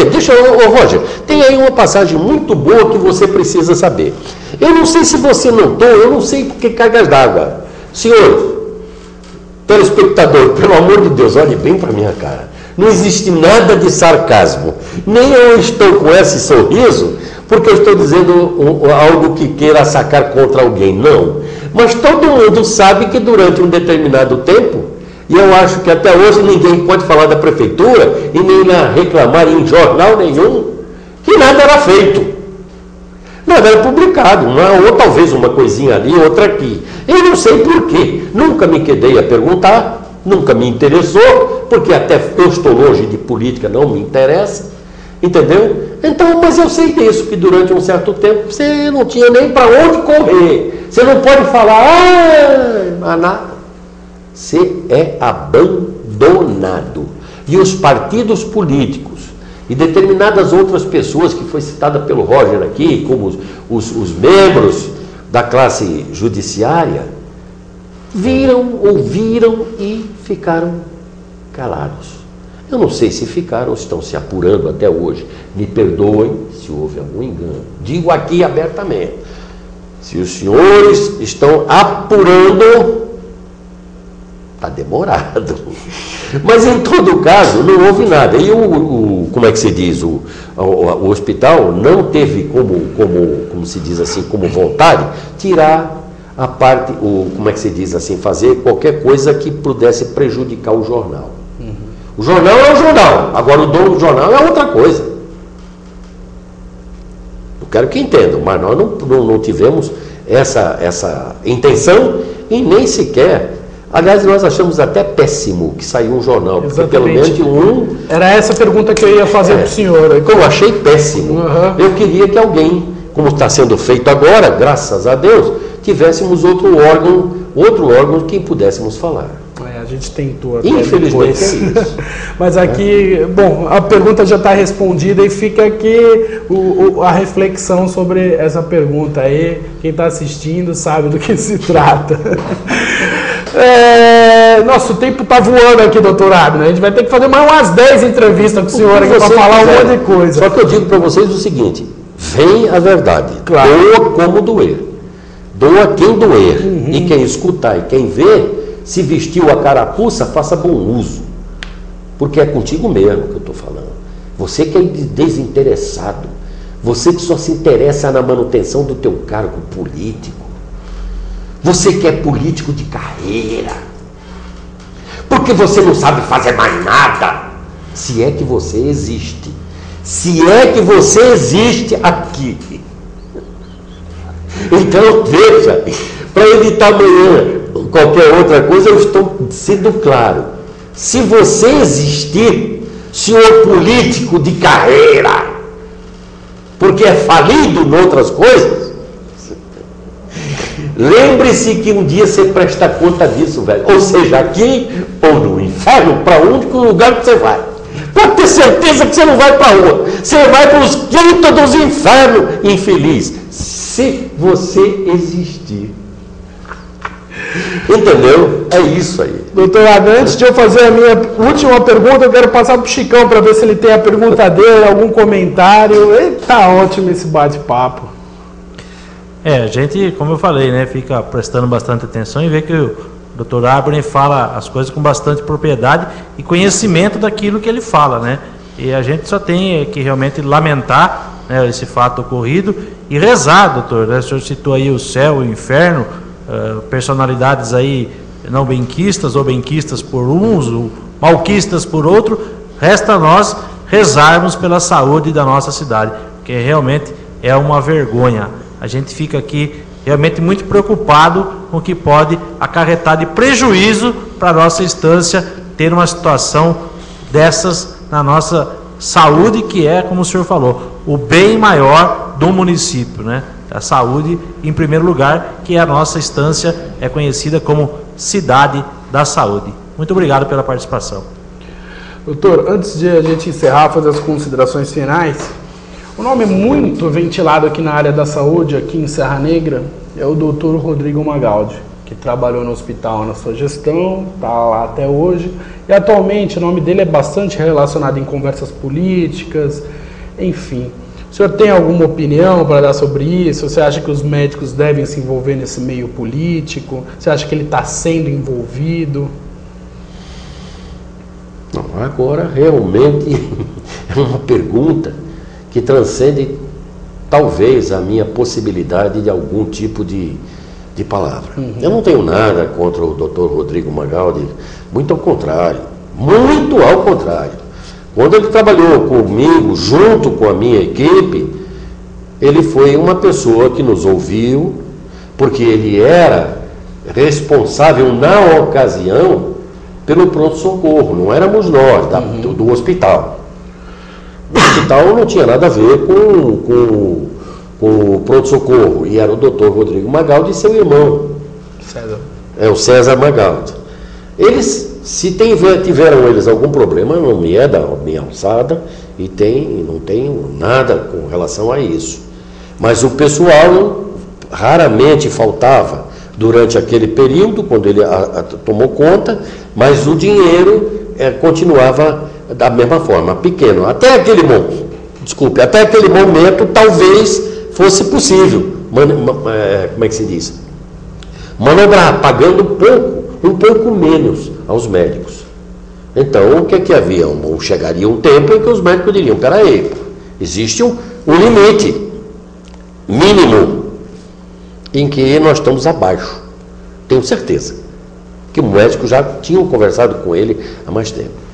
Roger, tem aí uma passagem muito boa que você precisa saber. Eu não sei se você notou, eu não sei por que cargas d'água. Senhor, telespectador, pelo amor de Deus, olhe bem para minha cara. Não existe nada de sarcasmo. Nem eu estou com esse sorriso porque eu estou dizendo algo que queira sacar contra alguém. Não. Mas todo mundo sabe que durante um determinado tempo, e eu acho que até hoje ninguém pode falar da prefeitura e nem reclamar em jornal nenhum que nada era feito. Nada era publicado, ou talvez uma coisinha ali, outra aqui. Eu não sei por quê. Nunca me quedei a perguntar, nunca me interessou, porque até eu estou longe de política, não me interessa, entendeu? Então, mas eu sei disso, que durante um certo tempo você não tinha nem para onde correr. Você não pode falar, nada. Você é abandonado. E os partidos políticos e determinadas outras pessoas que foi citada pelo Roger aqui, como os membros da classe judiciária, ouviram e ficaram calados. Eu não sei se ficaram, estão se apurando até hoje. Me perdoem se houve algum engano. Digo aqui abertamente. Se os senhores estão apurando, está demorado. Mas em todo caso, não houve nada. E como é que se diz? O hospital não teve como se diz assim, como vontade, tirar a parte, como é que se diz assim, fazer qualquer coisa que pudesse prejudicar o jornal. O jornal é o jornal, agora o dono do jornal é outra coisa. Eu quero que entendam, mas nós não tivemos essa intenção e nem sequer. Aliás, nós achamos até péssimo que saiu um jornal, porque pelo menos Era essa pergunta que eu ia fazer para o senhor. Eu achei péssimo. Eu queria que alguém, como está sendo feito agora, graças a Deus, tivéssemos outro órgão que pudéssemos falar. A gente tentou até infelizmente é isso. Mas aqui, bom, a pergunta já está respondida e fica aqui a reflexão sobre essa pergunta aí. Quem está assistindo sabe do que se trata. Nosso tempo está voando aqui, doutor Abner. A gente vai ter que fazer mais umas 10 entrevistas com o senhor aqui para falar um monte de coisa. Só que eu digo para vocês o seguinte: vem a verdade. Claro. Doa como doer. Doa quem doer. E quem escutar e quem vê, se vestiu a carapuça, faça bom uso. Porque é contigo mesmo que eu estou falando. Você que é desinteressado. Você que só se interessa na manutenção do teu cargo político. Você que é político de carreira. Porque você não sabe fazer mais nada. Se é que você existe. Se é que você existe aqui. Então, veja, para evitar amanhã qualquer outra coisa, eu estou sendo claro. Se você existir, senhor político de carreira, porque é falido em outras coisas, lembre-se que um dia você presta conta disso, velho. Ou seja, aqui ou no inferno, para onde que o lugar que você vai. Pode ter certeza que você não vai para a rua. Você vai para os quintos dos infernos, infeliz. Se você existir. Entendeu? É isso aí. Doutor Abner, antes de eu fazer a minha última pergunta, eu quero passar para o Chicão para ver se ele tem a pergunta dele, algum comentário. Tá ótimo esse bate-papo. A gente, como eu falei, né, fica prestando bastante atenção e vê que O doutor Abner fala as coisas com bastante propriedade e conhecimento daquilo que ele fala, né? E a gente só tem que realmente lamentar, né, esse fato ocorrido e rezar, doutor, né? O senhor citou aí o céu, o inferno, personalidades aí não benquistas ou benquistas por uns, ou malquistas por outro. Resta a nós rezarmos pela saúde da nossa cidade, porque realmente é uma vergonha. A gente fica aqui realmente muito preocupado com o que pode acarretar de prejuízo para a nossa instância ter uma situação dessas na nossa saúde, que é, como o senhor falou, o bem maior do município, né? A saúde em primeiro lugar, que a nossa instância é conhecida como Cidade da Saúde. Muito obrigado pela participação. Doutor, antes de a gente encerrar, fazer as considerações finais, um nome muito ventilado aqui na área da saúde, aqui em Serra Negra, é o doutor Rodrigo Magaldi, que trabalhou no hospital na sua gestão, está lá até hoje, e atualmente o nome dele é bastante relacionado em conversas políticas, enfim. O senhor tem alguma opinião para dar sobre isso? Você acha que os médicos devem se envolver nesse meio político? Você acha que ele está sendo envolvido? Não, agora realmente é uma pergunta que transcende talvez a minha possibilidade de algum tipo de palavra. Eu não tenho nada contra o Dr. Rodrigo Magaldi, muito ao contrário, muito ao contrário. Quando ele trabalhou comigo, junto com a minha equipe, ele foi uma pessoa que nos ouviu, porque ele era responsável na ocasião pelo pronto-socorro, não éramos nós, do hospital. O hospital não tinha nada a ver com o pronto-socorro, e era o Dr. Rodrigo Magaldi e seu irmão, César. É o César Magaldi. Eles, se tiveram eles algum problema, não me é da minha alçada, e não tenho nada com relação a isso. Mas o pessoal raramente faltava durante aquele período, quando ele tomou conta, mas o dinheiro continuava da mesma forma, pequeno. Até aquele momento, talvez fosse possível, como é que se diz? Manobrar, pagando um pouco menos aos médicos. Então, o que havia? Chegaria um tempo em que os médicos diriam, peraí, existe um limite mínimo em que nós estamos abaixo. Tenho certeza que o médico já tinha conversado com ele há mais tempo.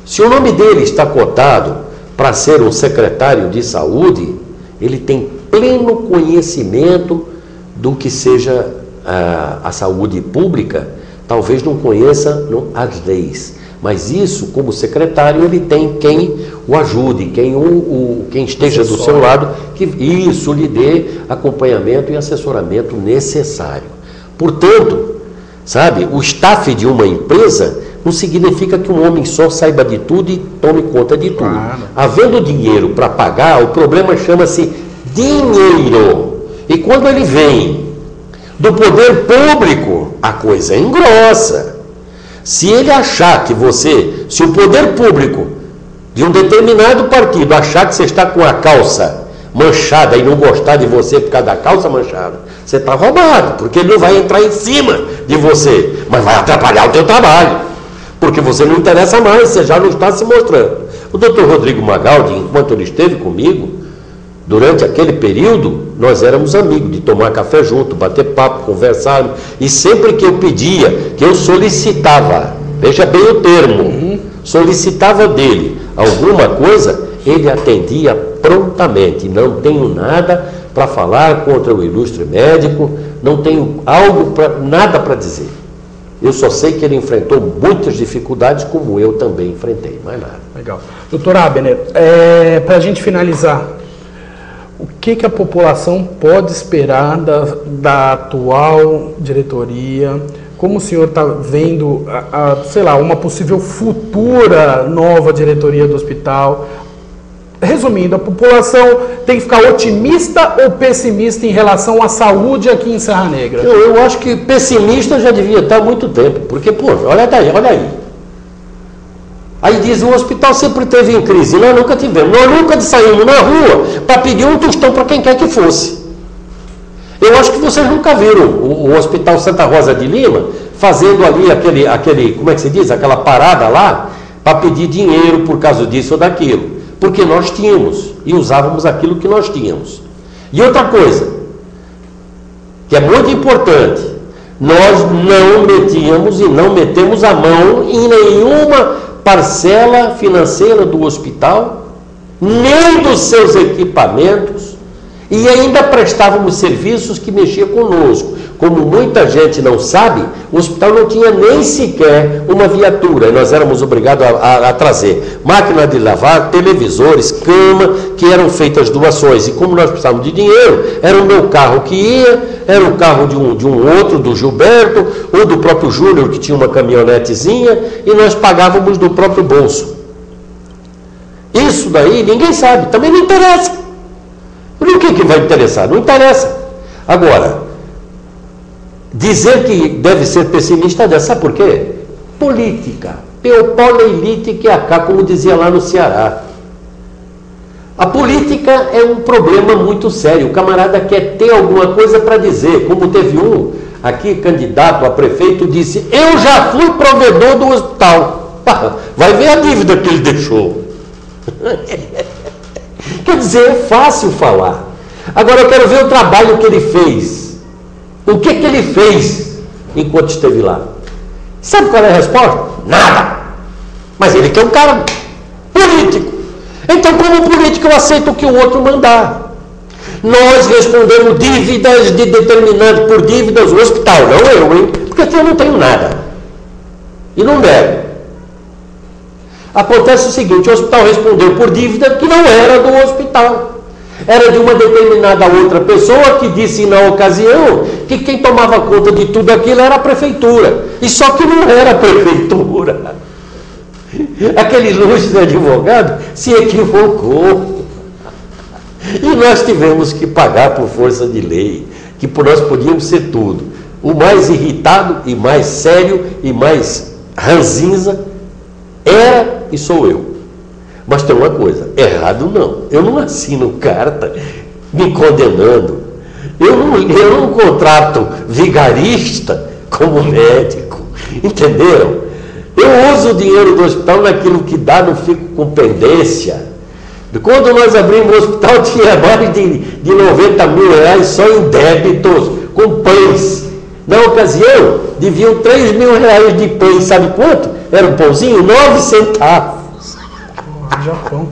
Se o nome dele está cotado para ser um secretário de saúde, ele tem pleno conhecimento do que seja a saúde pública. Talvez não conheça as leis, mas isso, como secretário, ele tem quem o ajude, quem esteja do seu lado, que isso lhe dê acompanhamento e assessoramento necessário. Portanto, sabe, o staff de uma empresa não significa que um homem só saiba de tudo e tome conta de tudo. Claro. Havendo dinheiro para pagar, o problema chama-se dinheiro. E quando ele vem do poder público, a coisa engrossa. Se ele achar que se o poder público de um determinado partido achar que você está com a calça manchada e não gostar de você por causa da calça manchada, você está roubado, porque ele não vai entrar em cima de você, mas vai atrapalhar o teu trabalho, porque você não interessa mais, você já não está se mostrando. O doutor Rodrigo Magaldi, enquanto ele esteve comigo, durante aquele período, nós éramos amigos, de tomar café junto, bater papo, conversar, e sempre que eu pedia, que eu solicitava, veja bem o termo, solicitava dele alguma coisa, ele atendia prontamente. Não tenho nada para falar contra o ilustre médico, não tenho nada para dizer. Eu só sei que ele enfrentou muitas dificuldades, como eu também enfrentei, mais nada. Legal. Doutor Abner, para a gente finalizar, o que a população pode esperar da atual diretoria? Como o senhor está vendo, sei lá, uma possível futura nova diretoria do hospital? Resumindo, a população tem que ficar otimista ou pessimista em relação à saúde aqui em Serra Negra? Eu acho que pessimista já devia estar há muito tempo, porque, pô, olha aí. Aí diz, o hospital sempre teve em crise, nós nunca tivemos. Nós nunca saímos na rua para pedir um tostão para quem quer que fosse. Eu acho que vocês nunca viram o Hospital Santa Rosa de Lima fazendo ali aquele, como é que se diz? Aquela parada lá, para pedir dinheiro por causa disso ou daquilo. Porque nós tínhamos, e usávamos aquilo que nós tínhamos. E outra coisa, que é muito importante, nós não metíamos e não metemos a mão em nenhuma parcela financeira do hospital, nem dos seus equipamentos, e ainda prestávamos serviços que mexiam conosco. Como muita gente não sabe, o hospital não tinha nem sequer uma viatura, e nós éramos obrigados a trazer máquina de lavar, televisores, cama, que eram feitas doações. E como nós precisávamos de dinheiro, era o meu carro que ia, era o carro de um outro, do Gilberto, ou do próprio Júnior, que tinha uma caminhonetezinha, e nós pagávamos do próprio bolso. Isso daí ninguém sabe, também não interessa. Por que vai interessar? Não interessa. Agora, dizer que deve ser pessimista, sabe por quê? Política. Peopoleitítica, como dizia lá no Ceará. A política é um problema muito sério. O camarada quer ter alguma coisa para dizer. Como teve um aqui, candidato a prefeito, disse: eu já fui provedor do hospital. Vai ver a dívida que ele deixou. Quer dizer, é fácil falar. Agora eu quero ver o trabalho que ele fez. O que ele fez enquanto esteve lá? Sabe qual é a resposta? Nada. Mas ele que é um cara político. Então, como político, eu aceito o que o outro mandar. Nós respondemos dívidas de determinado por dívidas do hospital, não eu, hein? Porque aqui eu não tenho nada. E não deve. Acontece o seguinte: o hospital respondeu por dívida que não era do hospital. Era de uma determinada outra pessoa que disse na ocasião que quem tomava conta de tudo aquilo era a prefeitura. E só que não era a prefeitura. Aquele luxo de advogado se equivocou. E nós tivemos que pagar por força de lei, que por nós podíamos ser tudo. O mais irritado e mais sério e mais ranzinza era e sou eu. Mas tem uma coisa, errado não. Eu não assino carta me condenando. Eu não contrato vigarista como médico. Entenderam? Eu uso o dinheiro do hospital naquilo que dá, não fico com pendência. Quando nós abrimos o hospital, tinha mais de 90 mil reais só em débitos, com pães. Na ocasião, deviam 3 mil reais de pães. Sabe quanto? Era um pãozinho? 9 centavos. Japão.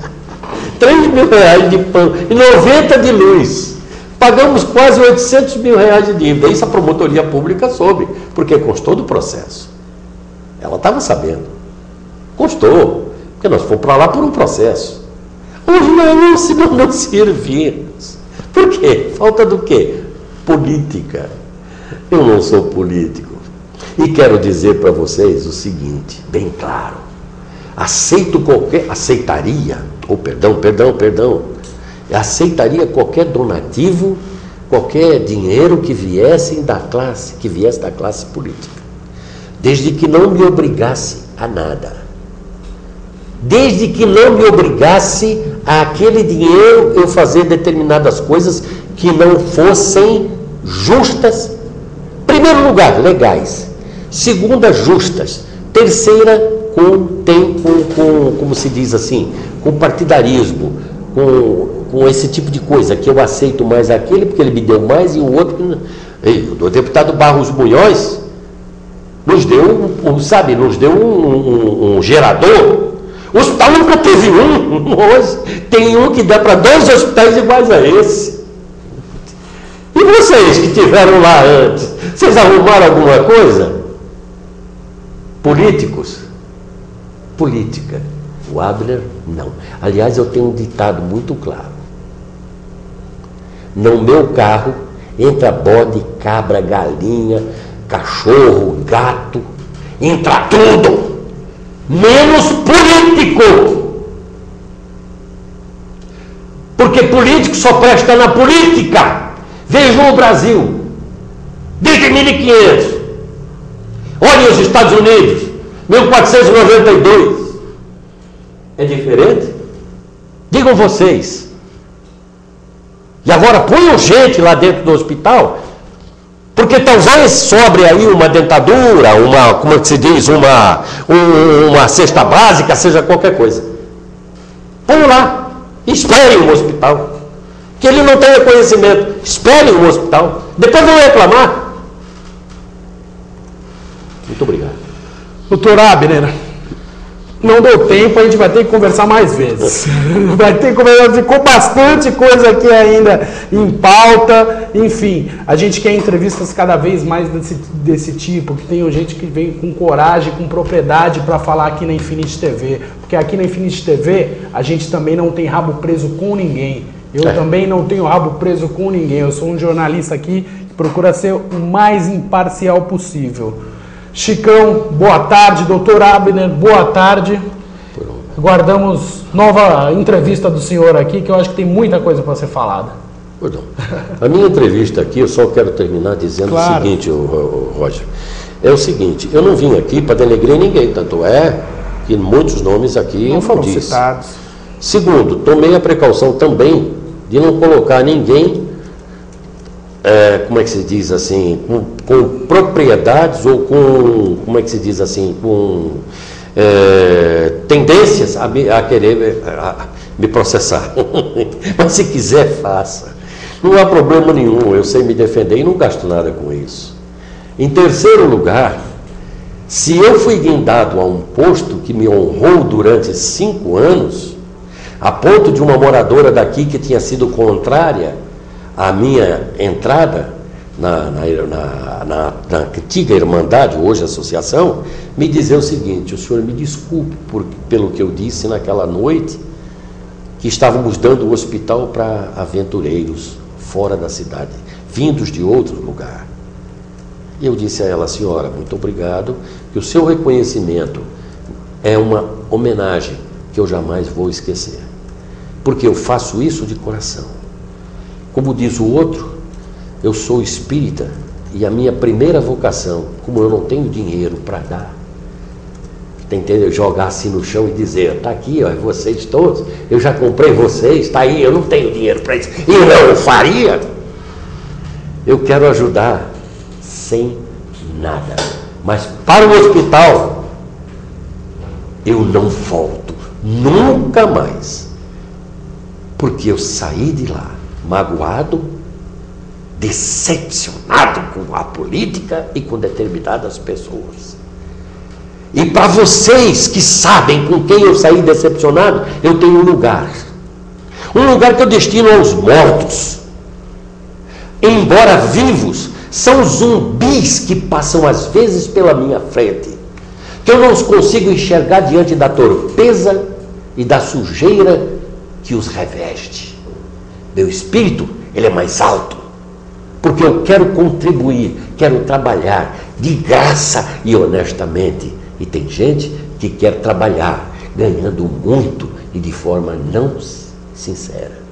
3 mil reais de pão e 90 de luz. Pagamos quase 800 mil reais de dívida. Isso a promotoria pública soube, porque constou do processo. Ela estava sabendo. Constou, porque nós fomos para lá por um processo. Hoje nós não servimos. Por quê? Falta do quê? Política. Eu não sou político. E quero dizer para vocês o seguinte, bem claro. Aceitaria qualquer donativo, qualquer dinheiro que viesse da classe política, desde que não me obrigasse a nada, desde que não me obrigasse a aquele dinheiro eu fazer determinadas coisas que não fossem justas. Primeiro lugar, legais. Segunda, justas. Terceira, como se diz assim, com partidarismo, com esse tipo de coisa, que eu aceito mais aquele porque ele me deu mais e o outro... O deputado Barros Munhoz nos deu um gerador. O hospital nunca teve um, hoje tem um que dá para 2 hospitais iguais a esse. E vocês que estiveram lá antes, vocês arrumaram alguma coisa? Políticos? Política. O Abner, não. Aliás, eu tenho um ditado muito claro. No meu carro entra bode, cabra, galinha, cachorro, gato, entra tudo, menos político. Porque político só presta na política. Vejam o Brasil, desde 1500. Olhem os Estados Unidos, 1492. É diferente? Digam vocês. E agora ponham gente lá dentro do hospital Porque talvez sobre aí uma dentadura, como é que se diz, uma cesta básica, seja qualquer coisa. Põe lá, espere um hospital. Que ele não tenha conhecimento, espere um hospital. Depois vão reclamar. Muito obrigado. Doutor Abner, não deu tempo, a gente vai ter que conversar mais vezes. Vai ter que conversar, ficou bastante coisa aqui ainda em pauta. Enfim, a gente quer entrevistas cada vez mais desse tipo, que tenha gente que vem com coragem, com propriedade para falar aqui na Infinity TV. Porque aqui na Infinity TV a gente também não tem rabo preso com ninguém. Eu também não tenho rabo preso com ninguém. Eu sou um jornalista aqui que procura ser o mais imparcial possível. Chicão, boa tarde. Doutor Abner, boa tarde. Aguardamos nova entrevista do senhor aqui, que eu acho que tem muita coisa para ser falada. Perdão. A minha entrevista aqui, eu só quero terminar dizendo o seguinte, Roger. É o seguinte, eu não vim aqui para denegrir ninguém, tanto é que muitos nomes aqui não foram citados. Segundo, tomei a precaução também de não colocar ninguém, como é que se diz assim, com propriedades ou com, como é que se diz assim, com tendências a querer me processar. Mas se quiser, faça. Não há problema nenhum, eu sei me defender e não gasto nada com isso. Em terceiro lugar, se eu fui guindado a um posto que me honrou durante 5 anos, a ponto de uma moradora daqui que tinha sido contrária à minha entrada na antiga Irmandade, hoje Associação, me dizer o seguinte: o senhor me desculpe pelo que eu disse naquela noite, que estávamos dando o hospital para aventureiros fora da cidade, vindos de outro lugar. E eu disse a ela: senhora, muito obrigado, que o seu reconhecimento é uma homenagem que eu jamais vou esquecer, porque eu faço isso de coração. Como diz o outro, eu sou espírita e a minha primeira vocação, como eu não tenho dinheiro para dar, tem que jogar assim no chão e dizer: está aqui, ó, vocês todos, eu já comprei vocês, está aí, eu não tenho dinheiro para isso, e não faria. Eu quero ajudar sem nada, mas para o hospital eu não volto, nunca mais, porque eu saí de lá magoado, decepcionado com a política e com determinadas pessoas. E para vocês que sabem com quem eu saí decepcionado, eu tenho um lugar que eu destino aos mortos. Embora vivos, são zumbis que passam às vezes pela minha frente, que eu não os consigo enxergar diante da torpeza e da sujeira que os reveste. Meu espírito, ele é mais alto, porque eu quero contribuir, quero trabalhar de graça e honestamente. E tem gente que quer trabalhar ganhando muito e de forma não sincera.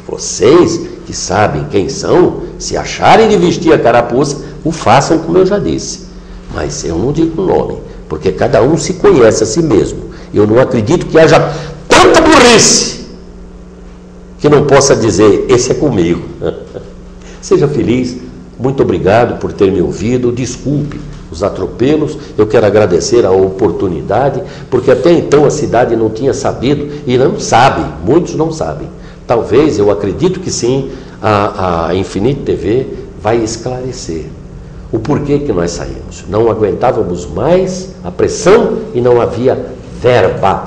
Vocês que sabem quem são, se acharem de vestir a carapuça, o façam como eu já disse. Mas eu não digo o nome, porque cada um se conhece a si mesmo. Eu não acredito que haja tanta burrice que não possa dizer: esse é comigo. Seja feliz, muito obrigado por ter me ouvido, desculpe os atropelos, eu quero agradecer a oportunidade, porque até então a cidade não tinha sabido, e não sabe, muitos não sabem. Talvez, eu acredito que sim, a Infinity TV vai esclarecer o porquê que nós saímos. Não aguentávamos mais a pressão e não havia verba,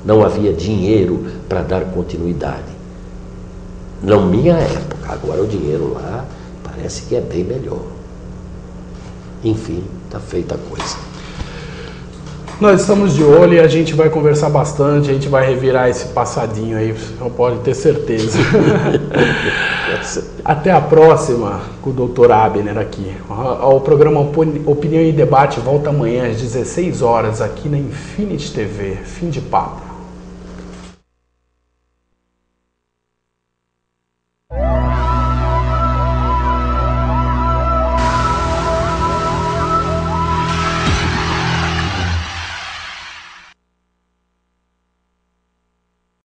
não havia dinheiro para dar continuidade. Na minha época, agora o dinheiro lá parece que é bem melhor. Enfim, está feita a coisa. Nós estamos de olho e a gente vai conversar bastante, a gente vai revirar esse passadinho aí, você pode ter certeza. Até a próxima com o Dr. Abner aqui. O programa Opinião e Debate volta amanhã às 16 horas aqui na Infinity TV. Fim de papo.